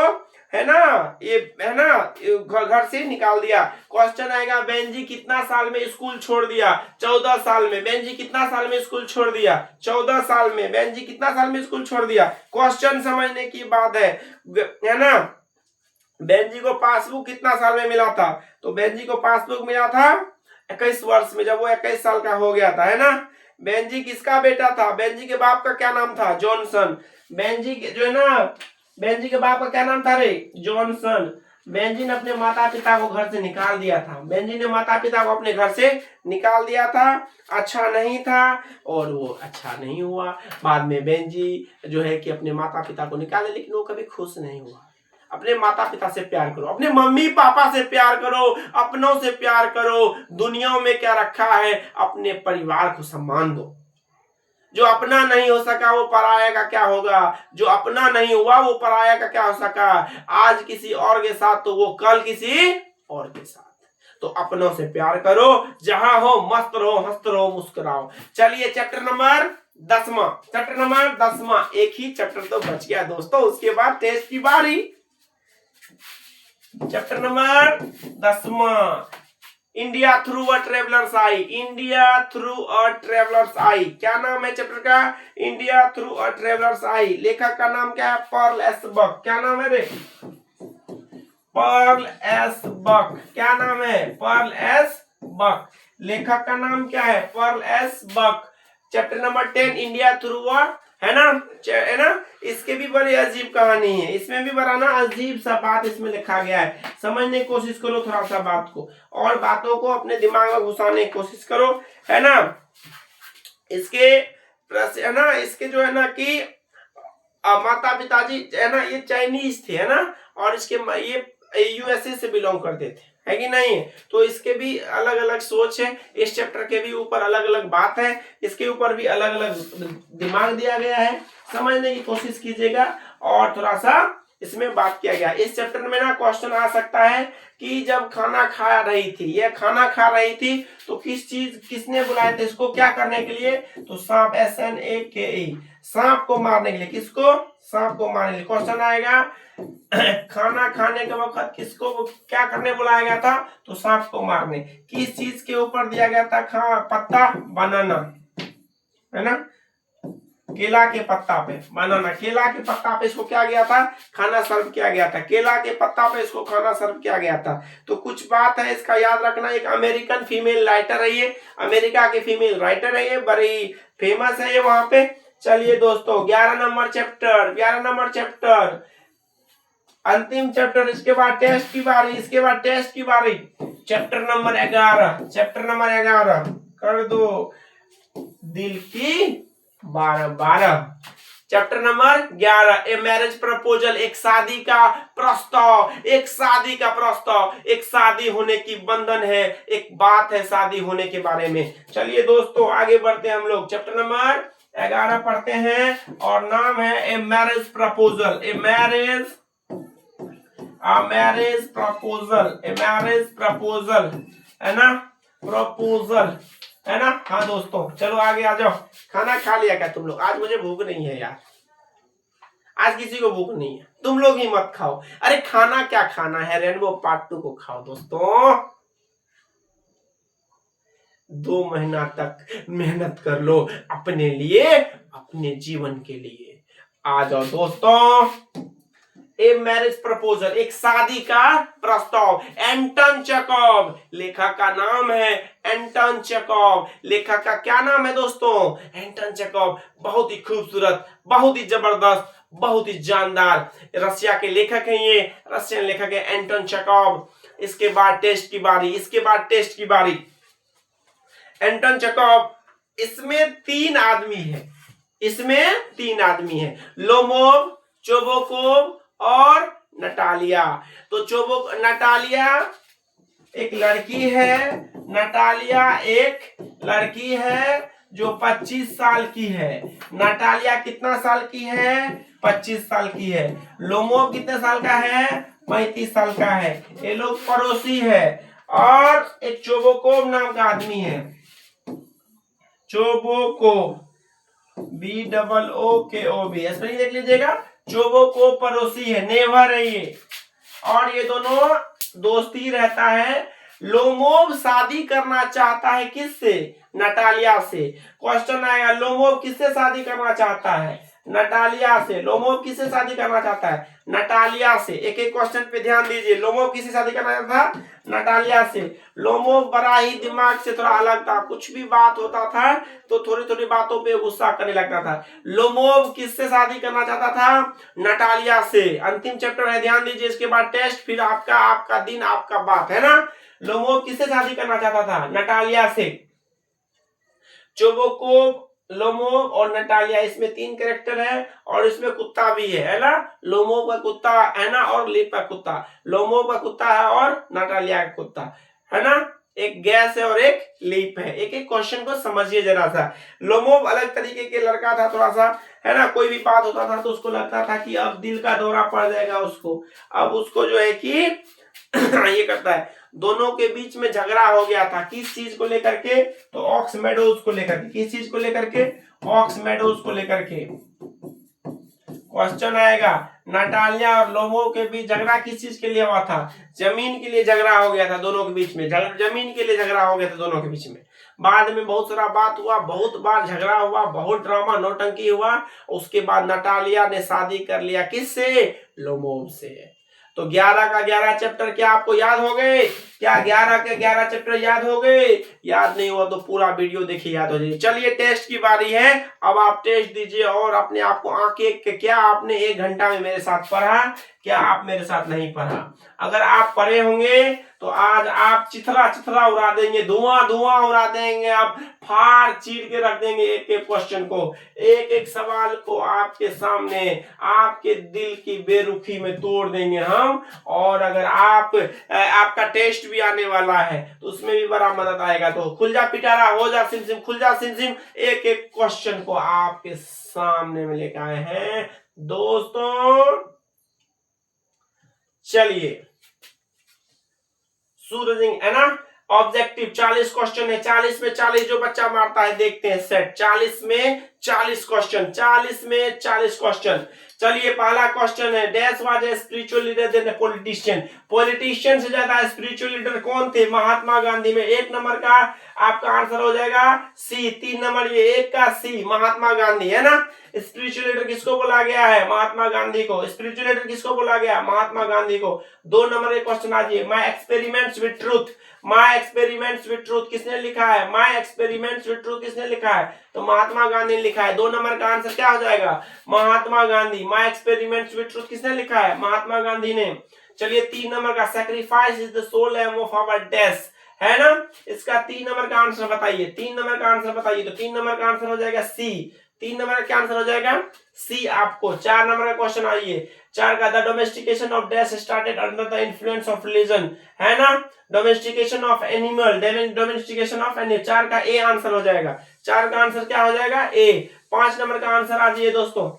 A: है ना, ये, है ना, घर से निकाल दिया। क्वेश्चन आएगा बेंजी कितना साल में स्कूल छोड़ दिया? 14 साल में। बेंजी कितना साल में स्कूल छोड़ दिया? 14 साल में। बेंजी कितना साल में स्कूल छोड़ दिया? क्वेश्चन समझने की बात है ना। बेंजी को पासबुक कितना साल में मिला था? तो बेंजी को पासबुक मिला था 21 वर्ष में, जब वो 21 साल का हो गया था, है ना। बेंजी किसका बेटा था? बेंजी के बाप का क्या नाम था? जॉनसन। बेंजी के जो है ना, बेंजी के बाप का क्या नाम था रे? जॉनसन। बेंजी ने अपने माता पिता को घर से निकाल दिया था। बेंजी ने माता पिता को अपने घर से निकाल दिया था। अच्छा नहीं था, और वो अच्छा नहीं हुआ। बाद में बेंजी जो है कि अपने माता पिता को निकाले, लेकिन वो कभी खुश नहीं हुआ। अपने माता पिता से प्यार करो, अपने मम्मी पापा से प्यार करो, अपनों से प्यार करो। दुनिया में क्या रखा है? अपने परिवार को सम्मान दो। जो अपना नहीं हो सका वो पराया का क्या होगा? जो अपना नहीं हुआ वो पराया का क्या हो सका? आज किसी और के साथ तो वो कल किसी और के साथ। तो अपनों से प्यार करो, जहां हो मस्त रहो, हंसते रहो, मुस्कुराओ। चलिए चैप्टर नंबर 10वां, चैप्टर नंबर 10वां, एक ही चैप्टर तो बच गया दोस्तों, उसके बाद टेस्ट की बारी। चैप्टर नंबर 10वां, India through a traveller's eye, India through a traveller's eye, क्या नाम है चैप्टर का? India through a traveller's eye. लेखक का नाम क्या है? Pearl S Buck. क्या नाम है रे? Pearl S Buck. क्या नाम है? Pearl S Buck. लेखक का नाम क्या है? Pearl S Buck. Chapter number 10, India through a, है ना, इसके भी बड़ी अजीब कहानी है, इसमें भी बड़ा ना अजीब सा बात इसमें लिखा गया है। समझने की कोशिश करो थोड़ा सा बात को, और बातों को अपने दिमाग में घुसाने की कोशिश करो, है ना। इसके है ना, इसके जो है ना कि माता पिताजी है ना ये चाइनीज थे, है ना, और इसके ये यूएसए से बिलोंग करते थे, है कि नहीं। तो इसके भी अलग अलग सोच है, इस चैप्टर के भी ऊपर अलग अलग बात है, इसके ऊपर भी अलग अलग दिमाग दिया गया है, समझने की कोशिश कीजिएगा और थोड़ा सा इसमें बात किया गया। इस चैप्टर में ना क्वेश्चन आ सकता है कि जब खाना खा रही थी, ये खाना खा रही थी तो किसने बुलाया था इसको क्या करने के लिए? तो सांप, SNAKE, सांप को मारने के लिए। किसको? सांप को मारने के लिए क्वेश्चन आएगा। खाना खाने के वक्त किसको क्या करने बुलाया गया था? तो सांप को मारने। किस चीज के ऊपर दिया गया था पत्ता? बनाना, है ना, केला के पत्ता पे, बनाना, केला के पत्ता पे इसको क्या गया था? खाना सर्व किया गया था, केला के पत्ता पे इसको खाना सर्व किया गया था। तो कुछ बात है इसका याद रखना। एक अमेरिकन फीमेल राइटर है ये, अमेरिका के फीमेल राइटर है ये, बड़ी फेमस है ये वहां पे। चलिए दोस्तों 11 नंबर चैप्टर, 11 नंबर चैप्टर, अंतिम चैप्टर, इसके बाद टेस्ट की बारी, इसके बाद टेस्ट की बारी। चैप्टर नंबर 11, चैप्टर नंबर 11 कर दो दिल की 12। Chapter number 11, a marriage proposal, एक शादी का प्रस्ताव, एक शादी का प्रस्ताव, एक शादी होने की बंधन है, एक बात है शादी होने के बारे में। चलिए दोस्तों आगे बढ़ते हैं हम लोग, चैप्टर नंबर 11 पढ़ते हैं और नाम है a marriage proposal, a marriage proposal, a marriage proposal, है ना, प्रपोजल, है ना। हाँ दोस्तों चलो आगे आ जाओ। खाना खा लिया क्या तुम लोग? आज मुझे भूख नहीं है यार, आज किसी को भूख नहीं है, तुम लोग ही मत खाओ। अरे खाना क्या खाना है, रेनबो पार्ट 2 को खाओ दोस्तों। 2 महीना तक मेहनत कर लो अपने लिए, अपने जीवन के लिए। आ जाओ दोस्तों। ए मैरिज प्रपोजल, एक शादी का प्रस्ताव, एंटन चेखव, लेखक का नाम है एंटन चेखव। लेखक का क्या नाम है दोस्तों? एंटन चेखव। बहुत ही खूबसूरत, बहुत ही जबरदस्त, बहुत ही जानदार रशिया के लेखक हैं ये, रशियन लेखक है एंटन चेखव। इसके बाद टेस्ट की बारी, इसके बाद टेस्ट की बारी। एंटन चेखव, इसमें 3 आदमी है, इसमें 3 आदमी है, लोमोव, चोबोकोव और नटालिया। तो नटालिया एक लड़की है, नटालिया एक लड़की है जो 25 साल की है। नटालिया कितना साल की है? 25 साल की है। लोमोव कितने साल का है? 35 साल का है। ये लोग पड़ोसी है। और एक चोबोकोव नाम का आदमी है, चोबोकोव, BOOKOV, स्पेलिंग देख लीजिएगा। चोबोकोव पड़ोसी है, नेवर है ये, और ये दोनों दोस्ती रहता है। लोमोव शादी करना चाहता है किससे? नटालिया से। क्वेश्चन आएगा लोमोव किससे शादी करना चाहता है? नटालिया से। लोमोव किससे शादी करना चाहता है? नटालिया से। एक एक क्वेश्चन पे ध्यान दीजिए। लोमोव किससे शादी करना चाहता था? नटालिया से। लोमोव बड़ा ही दिमाग से थोड़ा अलग था, कुछ भी बात होता था तो थोड़ी थोड़ी बातों पे गुस्सा करने लगता था। लोमोव किससे शादी करना चाहता था? नटालिया से। अंतिम चैप्टर है, ध्यान दीजिए। इसके बाद टेस्ट, फिर आपका दिन, आपका बात, है ना। लोमोव किससे शादी करना चाहता था? नटालिया से। चोबोकोव, लोमोव और नटालिया, इसमें 3 कैरेक्टर है और इसमें कुत्ता भी है ना। लोमोव का कुत्ता है ना, और लीप का कुत्ता। लोमोव का कुत्ता है और नटालिया का कुत्ता, है ना। एक गैस है और एक लीप है। एक एक क्वेश्चन को समझिए जरा सा। लोमोव अलग तरीके के लड़का था थोड़ा सा, है ना। कोई भी बात होता था तो उसको लगता था कि अब दिल का दौरा पड़ जाएगा उसको, अब उसको जो है कि ये करता है। दोनों के बीच में झगड़ा हो गया था, किस चीज को लेकर के? तो ऑक्स मेडोज को लेकर के। किस चीज को लेकर के? फॉक्स मेडोज को लेकर के क्वेश्चन आएगा। नटालिया और लोगों के बीच झगड़ा किस चीज के लिए हुआ था? जमीन के लिए झगड़ा हो गया था दोनों के बीच में, जमीन के लिए झगड़ा हो गया था दोनों के बीच में। बाद में बहुत सारा बात हुआ, बहुत बार झगड़ा हुआ, बहुत ड्रामा नौटंकी हुआ। उसके बाद नटालिया ने शादी कर लिया किससे? लोमोव से। तो 11 का 11 चैप्टर क्या आपको याद हो गए? क्या 11 के 11 चैप्टर याद हो गए? याद नहीं हुआ तो पूरा वीडियो देखिए, याद हो जाएगी। चलिए टेस्ट की बारी है, अब आप टेस्ट दीजिए और अपने आप को आंखें, क्या आपने 1 घंटा में मेरे साथ पढ़ा, क्या आप मेरे साथ नहीं पढ़ा? अगर आप पढ़े होंगे तो आज आप चिथरा चिथरा उड़ा देंगे, धुआं धुआं उड़ा देंगे, आप फाड़ चीर के रख देंगे एक एक क्वेश्चन को, एक एक सवाल को आपके सामने, आपके दिल की बेरुखी में तोड़ देंगे हम। और अगर आपका टेस्ट भी आने वाला है तो उसमें भी बड़ा मदद आएगा। तो खुल जा पिटारा, हो जा सिमसिम, खुल जा सिमसिम, एक एक क्वेश्चन को आपके सामने में लेकर आए हैं दोस्तों। चलिए सूरज है ना, ऑब्जेक्टिव 40 क्वेश्चन है, 40 में 40 जो बच्चा मारता है देखते हैं सेट। 40 में 40 क्वेश्चन, 40 में 40 क्वेश्चन। चलिए पहला क्वेश्चन है, dash was a spiritual leader than a politician. Politician से ज्यादा स्पिरिचुअल लीडर कौन थे? महात्मा गांधी में। 1 नंबर का आपका आंसर हो जाएगा सी। 3 नंबर ये 1 का सी, महात्मा गांधी है ना। स्पिरिचुअल लीडर किसको बोला गया है? महात्मा गांधी को। स्पिरिचुअल लीडर किसको बोला गया? महात्मा गांधी को। 2 नंबर के क्वेश्चन आइए, my experiments with truth. My experiments with truth किसने लिखा है? माय एक्सपेरिमेंट्स विद ट्रूथ किसने लिखा है? तो महात्मा गांधी ने लिखा है। 2 नंबर का आंसर क्या हो जाएगा? Mahatma Gandhi. My experiments with truth किसने लिखा है? महात्मा गांधी ने। चलिए 3 नंबर का, sacrifice is the sole aim of our dash, है ना। इसका 3 नंबर का आंसर बताइए, 3 नंबर का आंसर बताइए। तो 3 नंबर का आंसर हो जाएगा सी। 3 नंबर का क्या आंसर हो जाएगा? सी आपको। 4 नंबर का क्वेश्चन आइए, 4 का, the domestication of dash started under the influence of religion, है ना। Domestication of animal, domestication of animal, 4 का ए आंसर हो जाएगा। 4 का आंसर क्या हो जाएगा? ए। 5 नंबर का आंसर आ जाइए दोस्तों,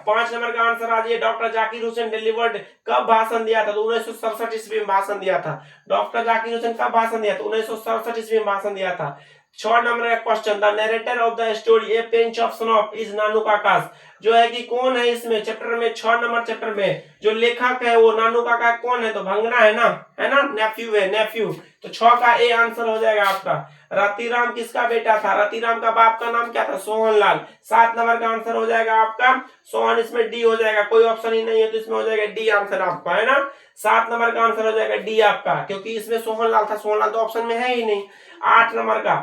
A: 5 नंबर का आंसर आ जाइए, डॉक्टर जाकिर हुसैन डिलीवर्ड कब भाषण दिया था? तो 1967 ईस्वी में भाषण दिया था। डॉक्टर जाकिर हुसैन कब भाषण दिया था? 1967 ईस्वी में भाषण दिया था। 6 नंबर का question, the narrator of the story a pinch of snuff is Nanu Kaka. जो है कि कौन है इसमें चैप्टर में, 6 नंबर चैप्टर में जो लेखक है वो नानू काका कौन है? तो भंगना है ना, नेफ्यू है, नेफ्यू। तो 6 का ए आंसर हो जाएगा आपका। रतिराम किसका बेटा था? रतिराम का बाप का नाम क्या था? सोहनलाल। 7 नंबर का आंसर हो जाएगा आपका सोहन, इसमें डी हो जाएगा, कोई ऑप्शन ही नहीं है तो इसमें हो जाएगा डी आंसर आपका, है ना। 7 नंबर का आंसर हो जाएगा डी आपका, क्योंकि इसमें सोहनलाल था, सोहनलाल तो ऑप्शन में है ही नहीं। 8 नंबर का,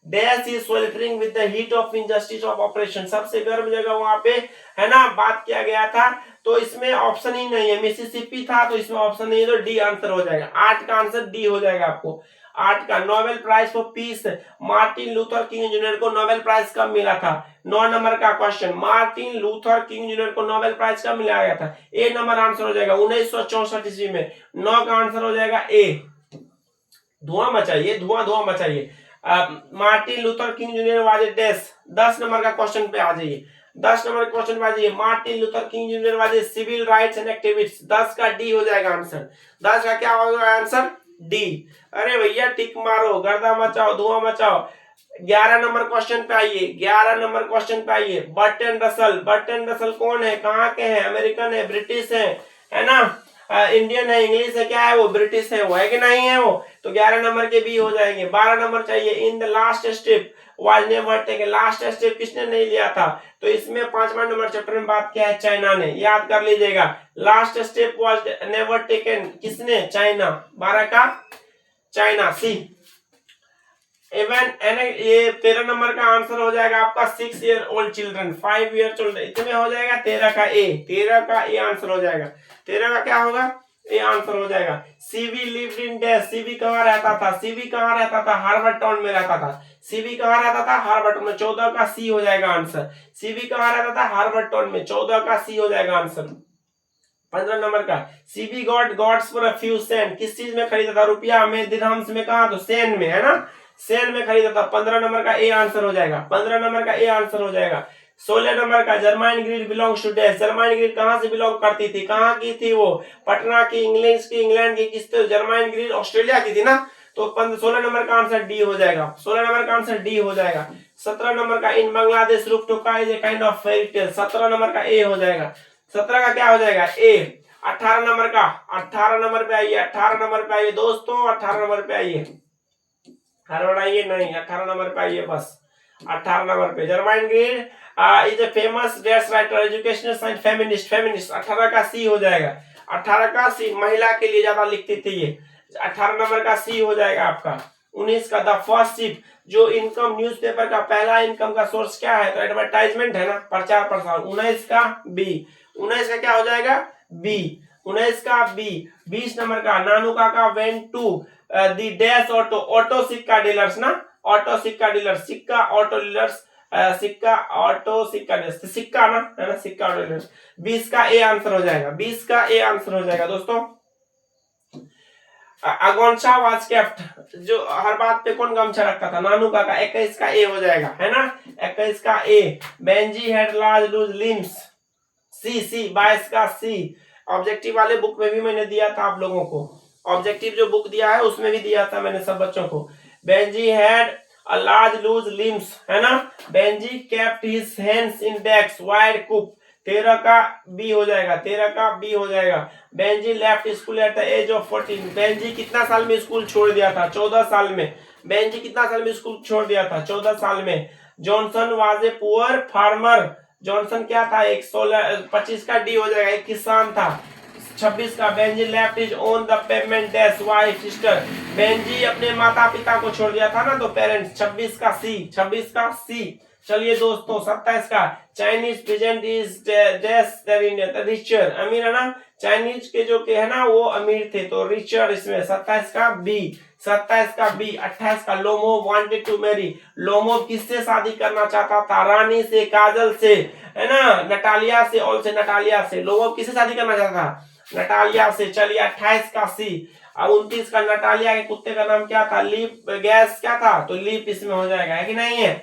A: dash is sweltering with the heat of injustice of oppression, सबसे गर्म जगह वहां पे, है ना, बात किया गया था। तो इसमें ऑप्शन ही नहीं है, मिसिसिपी था तो इसमें ऑप्शन नहीं है, तो डी आंसर हो जाएगा। 8 का आंसर डी हो जाएगा आपको। 8 का, Nobel prize for peace Martin Luther King Junior को नोबेल प्राइज कब मिला था? 9 नंबर का question, Martin Luther King Junior को नोबेल प्राइज कब मिला गया था? ए नंबर आंसर हो जाएगा 1964 ईस्वी में। 9 का आंसर हो जाएगा ए। धुआं मचाइए, धुआं मचाइए। Martin Luther King junior was a dash. 10 number का क्वेश्चन पे आ जाइए, 10 नंबर क्वेश्चन पे आ जाइए, Martin Luther King junior was a civil rights and activist. 10 का डी हो जाएगा आंसर। 10 का क्या होगा आंसर? डी। अरे भैया टिक मारो, गर्दा मचाओ, धुआं मचाओ। 11 नंबर क्वेश्चन पे आइए, 11 नंबर क्वेश्चन पे आइए, बर्टन रसल। बर्टन रसल कौन है? कहाँ के हैं? अमेरिकन है, ब्रिटिश है ना, इंडियन है, इंग्लिश है, क्या है वो? ब्रिटिश है वो, है कि नहीं है वो? तो 11 नंबर के बी हो जाएंगे। 12 नंबर चाहिए, in the last step was never taken. Last step किसने नहीं लिया था? तो इसमें 5वां नंबर चैप्टर में बात किया है चाइना ने, याद कर लीजिएगा। Last step was never taken, किसने? चाइना। 12 का चाइना, सी। इवन ये 13 नंबर का आंसर हो जाएगा आपका 6 year old children, 5 year children, इतने हो जाएगा 13 का ए। 13 का ए आंसर हो जाएगा। 13 का क्या होगा? ए आंसर हो जाएगा। CV lived in dash, CV कहाँ रहता था? सीवी कहाँ रहता था? हार्वर्ड टाउन में रहता था। सीवी कहाँ रहता था? हार्वर्ड टाउन में। 14 का सी हो जाएगा आंसर। सीवी कहाँ रहता था? हार्वर्ड टाउन में। 14 का सी हो जाएगा आंसर। 15 नंबर का, CV got gods for a few cent, किस चीज में खरीदा था? रुपया में, दिरहम्स में, कहा? तो सेन में, है ना, सेन में खरीदा था। 15 नंबर का ए आंसर हो जाएगा। 15 नंबर का ए आंसर हो जाएगा। 16 नंबर का, Germaine Greer belongs to dash. Germaine Greer कहां से बिलोंग करती थी? कहां की थी वो? पटना की, इंग्लैंड की, किस? जर्माइन ग्रीड ऑस्ट्रेलिया की थी ना। तो 16 नंबर का आंसर डी हो जाएगा, 16 नंबर का आंसर डी हो जाएगा। 17 नंबर का in Bangladesh rooftop is a kind of fairy tale, 17 number का ए हो जाएगा, 17 का क्या हो जाएगा ए। 18 नंबर का, 18 नंबर पे आइए, 18 नंबर पे आइए दोस्तों, 18 नंबर पे आइए, हड़बड़ाइए नहीं, 18 नंबर पे आइए बस, 18 नंबर पे Germaine Greer is a famous डेस writer, educational science, feminist, feminist 18 का सी हो जाएगा, 18 का सी, महिला के लिए ज्यादा लिखती थी ये, 18 नंबर का सी हो जाएगा आपका। 19 का द फर्स्ट शिप, जो इनकम न्यूज़पेपर का पहला इनकम का सोर्स क्या है, तो एडवर्टाइजमेंट है ना, प्रचार प्रसार। 19 का बी, 19 का क्या हो जाएगा बी, 19 का बी। 20 नंबर का Nanu Kaka went to the dash auto, auto Sikka dealers ना, auto Sikka dealers, Sikka auto dealers, Sikka auto Sikka dealers, Sikka ना है ना, सिक्का ऑटो डीलर्स। 20 का ए आंसर हो जाएगा, 20 का ए आंसर हो जाएगा दोस्तों। अगोंचा वाज केप्ट, जो हर बात पे कौन गमछा रखता था, नानू काका, 21 का ए हो जाएगा है ना, 21 का A. Benjy had large loose limbs, C C, 22 का सी। ऑब्जेक्टिव वाले बुक में भी मैंने दिया था आप लोगों को, ऑब्जेक्टिव जो बुक दिया है उसमें भी दिया था मैंने सब बच्चों को। Benji had a large loose limbs है ना, Benji kept his hands in bags wide coop, 13 का बी हो जाएगा, 13 का बी हो जाएगा। Benjy left school at the age of 14, Benjy कितना साल में स्कूल छोड़ दिया था, 14 साल में। बेंजी कितना साल में स्कूल छोड़ दिया था, 14 साल में। Johnson was a poor farmer, Johnson क्या था, एक 25 का डी हो जाएगा, एक किसान था। 26 का Benji left is on the payment dash wife sister, Benji अपने माता पिता को छोड़ दिया था ना, तो पेरेंट्स। 26 का सी, 26 का सी। चलिए दोस्तों 27 का Chinese present is dash richer, अमीर है ना, चाइनीज के जो के है ना वो अमीर थे, तो रिचर इसमें। 27 का बी, 27 का बी। 28 का लोमो वांटेड टू मैरी, लोमो किससे शादी करना चाहता था, रानी से, काजल से है ना, नटालिया से, और से नटालिया से। लोमो किससे शादी करना चाहता था, नटालिया से। चलिए 28 का सी। 29 का नटालिया के कुत्ते का नाम क्या था, लीप गैस क्या था, तो लीप इसमें हो जाएगा, है कि नहीं है।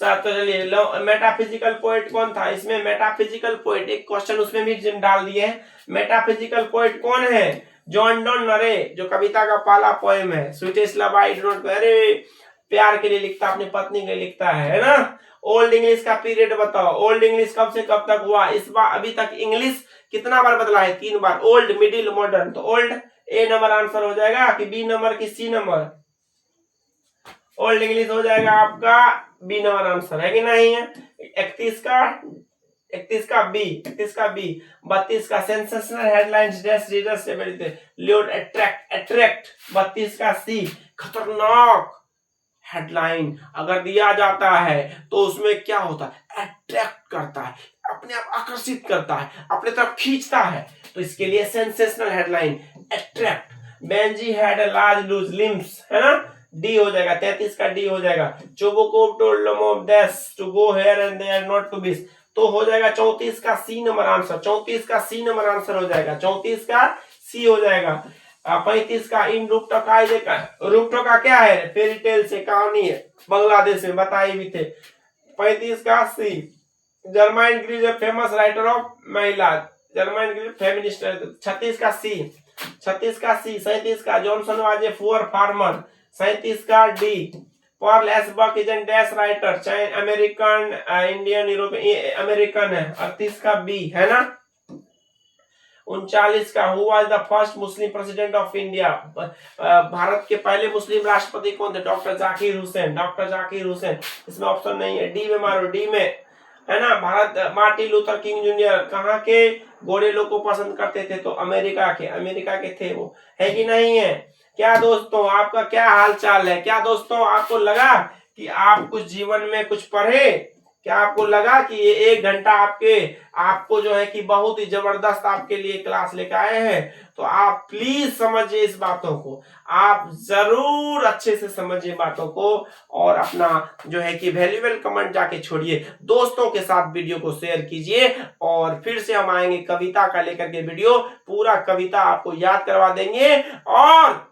A: तो चलिए मेटाफिजिकल पोएट कौन था, इसमें मेटाफिजिकल पोएट एक क्वेश्चन उसमें भी डाल दिए हैं। मेटाफिजिकल पोएट कौन है, जॉन डॉन नरे, जो कविता का पहला पोएम है, sweetest love I do not, अरे प्यार के लिए लिखता, अपनी पत्नी के लिए लिखता है ना। ओल्ड इंग्लिश का पीरियड बताओ, ओल्ड इंग्लिश कब से कब तक हुआ, इस बार अभी तक इंग्लिश कितना बार बदला है, 3 बार, ओल्ड मिडिल मॉडर्न। तो ओल्ड ए नंबर आंसर हो जाएगा, कि बी नंबर की सी नंबर, ओल्ड इंग्लिश हो जाएगा आपका बी नंबर आंसर, है कि नहीं है। 31 का, 31 का बी, 31 का बी। 32 का सेंसेशनल हेडलाइंस डेस रीडर्स से ल्योड अट्रैक्ट, अट्रैक्ट। 32 का सी, खतरनाक हेडलाइन अगर दिया जाता है तो उसमें क्या होता है, अट्रैक्ट करता है, अपने आप आकर्षित करता है, अपने तरफ खींचता है, तो इसके लिए sensational headline, attract. Benjy had a large loose limbs है ना, डी हो जाएगा। 33 का डी हो जाएगा। Chubukov told Lomov dash to go here and there not to बिस, तो हो जाएगा 34 का सी नंबर आंसर, 34 का सी नंबर आंसर हो जाएगा, 34 का सी हो जाएगा। 35 का इन रूपटो का क्या है, फेरी टेल से कहानी है, बांग्लादेश में बताए भी थे। 35 का सी, जर्माइन ग्रीज फेमस राइटर ऑफ महिला, जर्माइन ग्रीज फेमिनिस्ट। 36 का सी, 36 का सी। 37 का Johnson was a poor farmer, 37 का D. Pearl S Buck is an dash writer, चाहे अमेरिकन, इंडियन, यूरोपियन, अमेरिकन है। 38 का बी है ना। 39 का who was the first Muslim president of India, Bharat के पहले मुस्लिम राष्ट्रपति कौन थे, डॉक्टर जाकिर हुसैन, डॉक्टर जाकिर हुसैन। इसमें ऑप्शन नहीं है, डी में मारो, डी में है ना। Bharat, Martin Luther King junior कहाँ के गोरे लोग को पसंद करते थे, तो अमेरिका के, अमेरिका के थे वो, है कि नहीं है। क्या दोस्तों आपका क्या हाल चाल है, क्या दोस्तों आपको लगा कि आप कुछ जीवन में कुछ पढ़े, क्या आपको लगा कि ये 1 घंटा आपको जो है कि बहुत ही जबरदस्त आपके लिए क्लास लेकर आए हैं, तो आप प्लीज समझिए इस बातों को, आप जरूर अच्छे से समझिए बातों को, और अपना जो है कि वैल्यूएबल कमेंट जाके छोड़िए, दोस्तों के साथ वीडियो को शेयर कीजिए, और फिर से हम आएंगे कविता का लेकर के वीडियो, पूरा कविता आपको याद करवा देंगे, और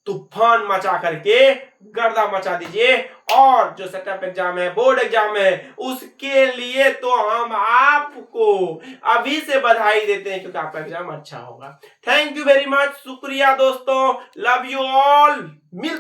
A: तूफान मचा करके गर्दा मचा दीजिए। और जो सेटअप एग्जाम है, बोर्ड एग्जाम है, उसके लिए तो हम आप आपको अभी से बधाई देते हैं क्योंकि आपका एग्जाम अच्छा होगा। थैंक यू वेरी मच, शुक्रिया दोस्तों, लव यू ऑल। मिलते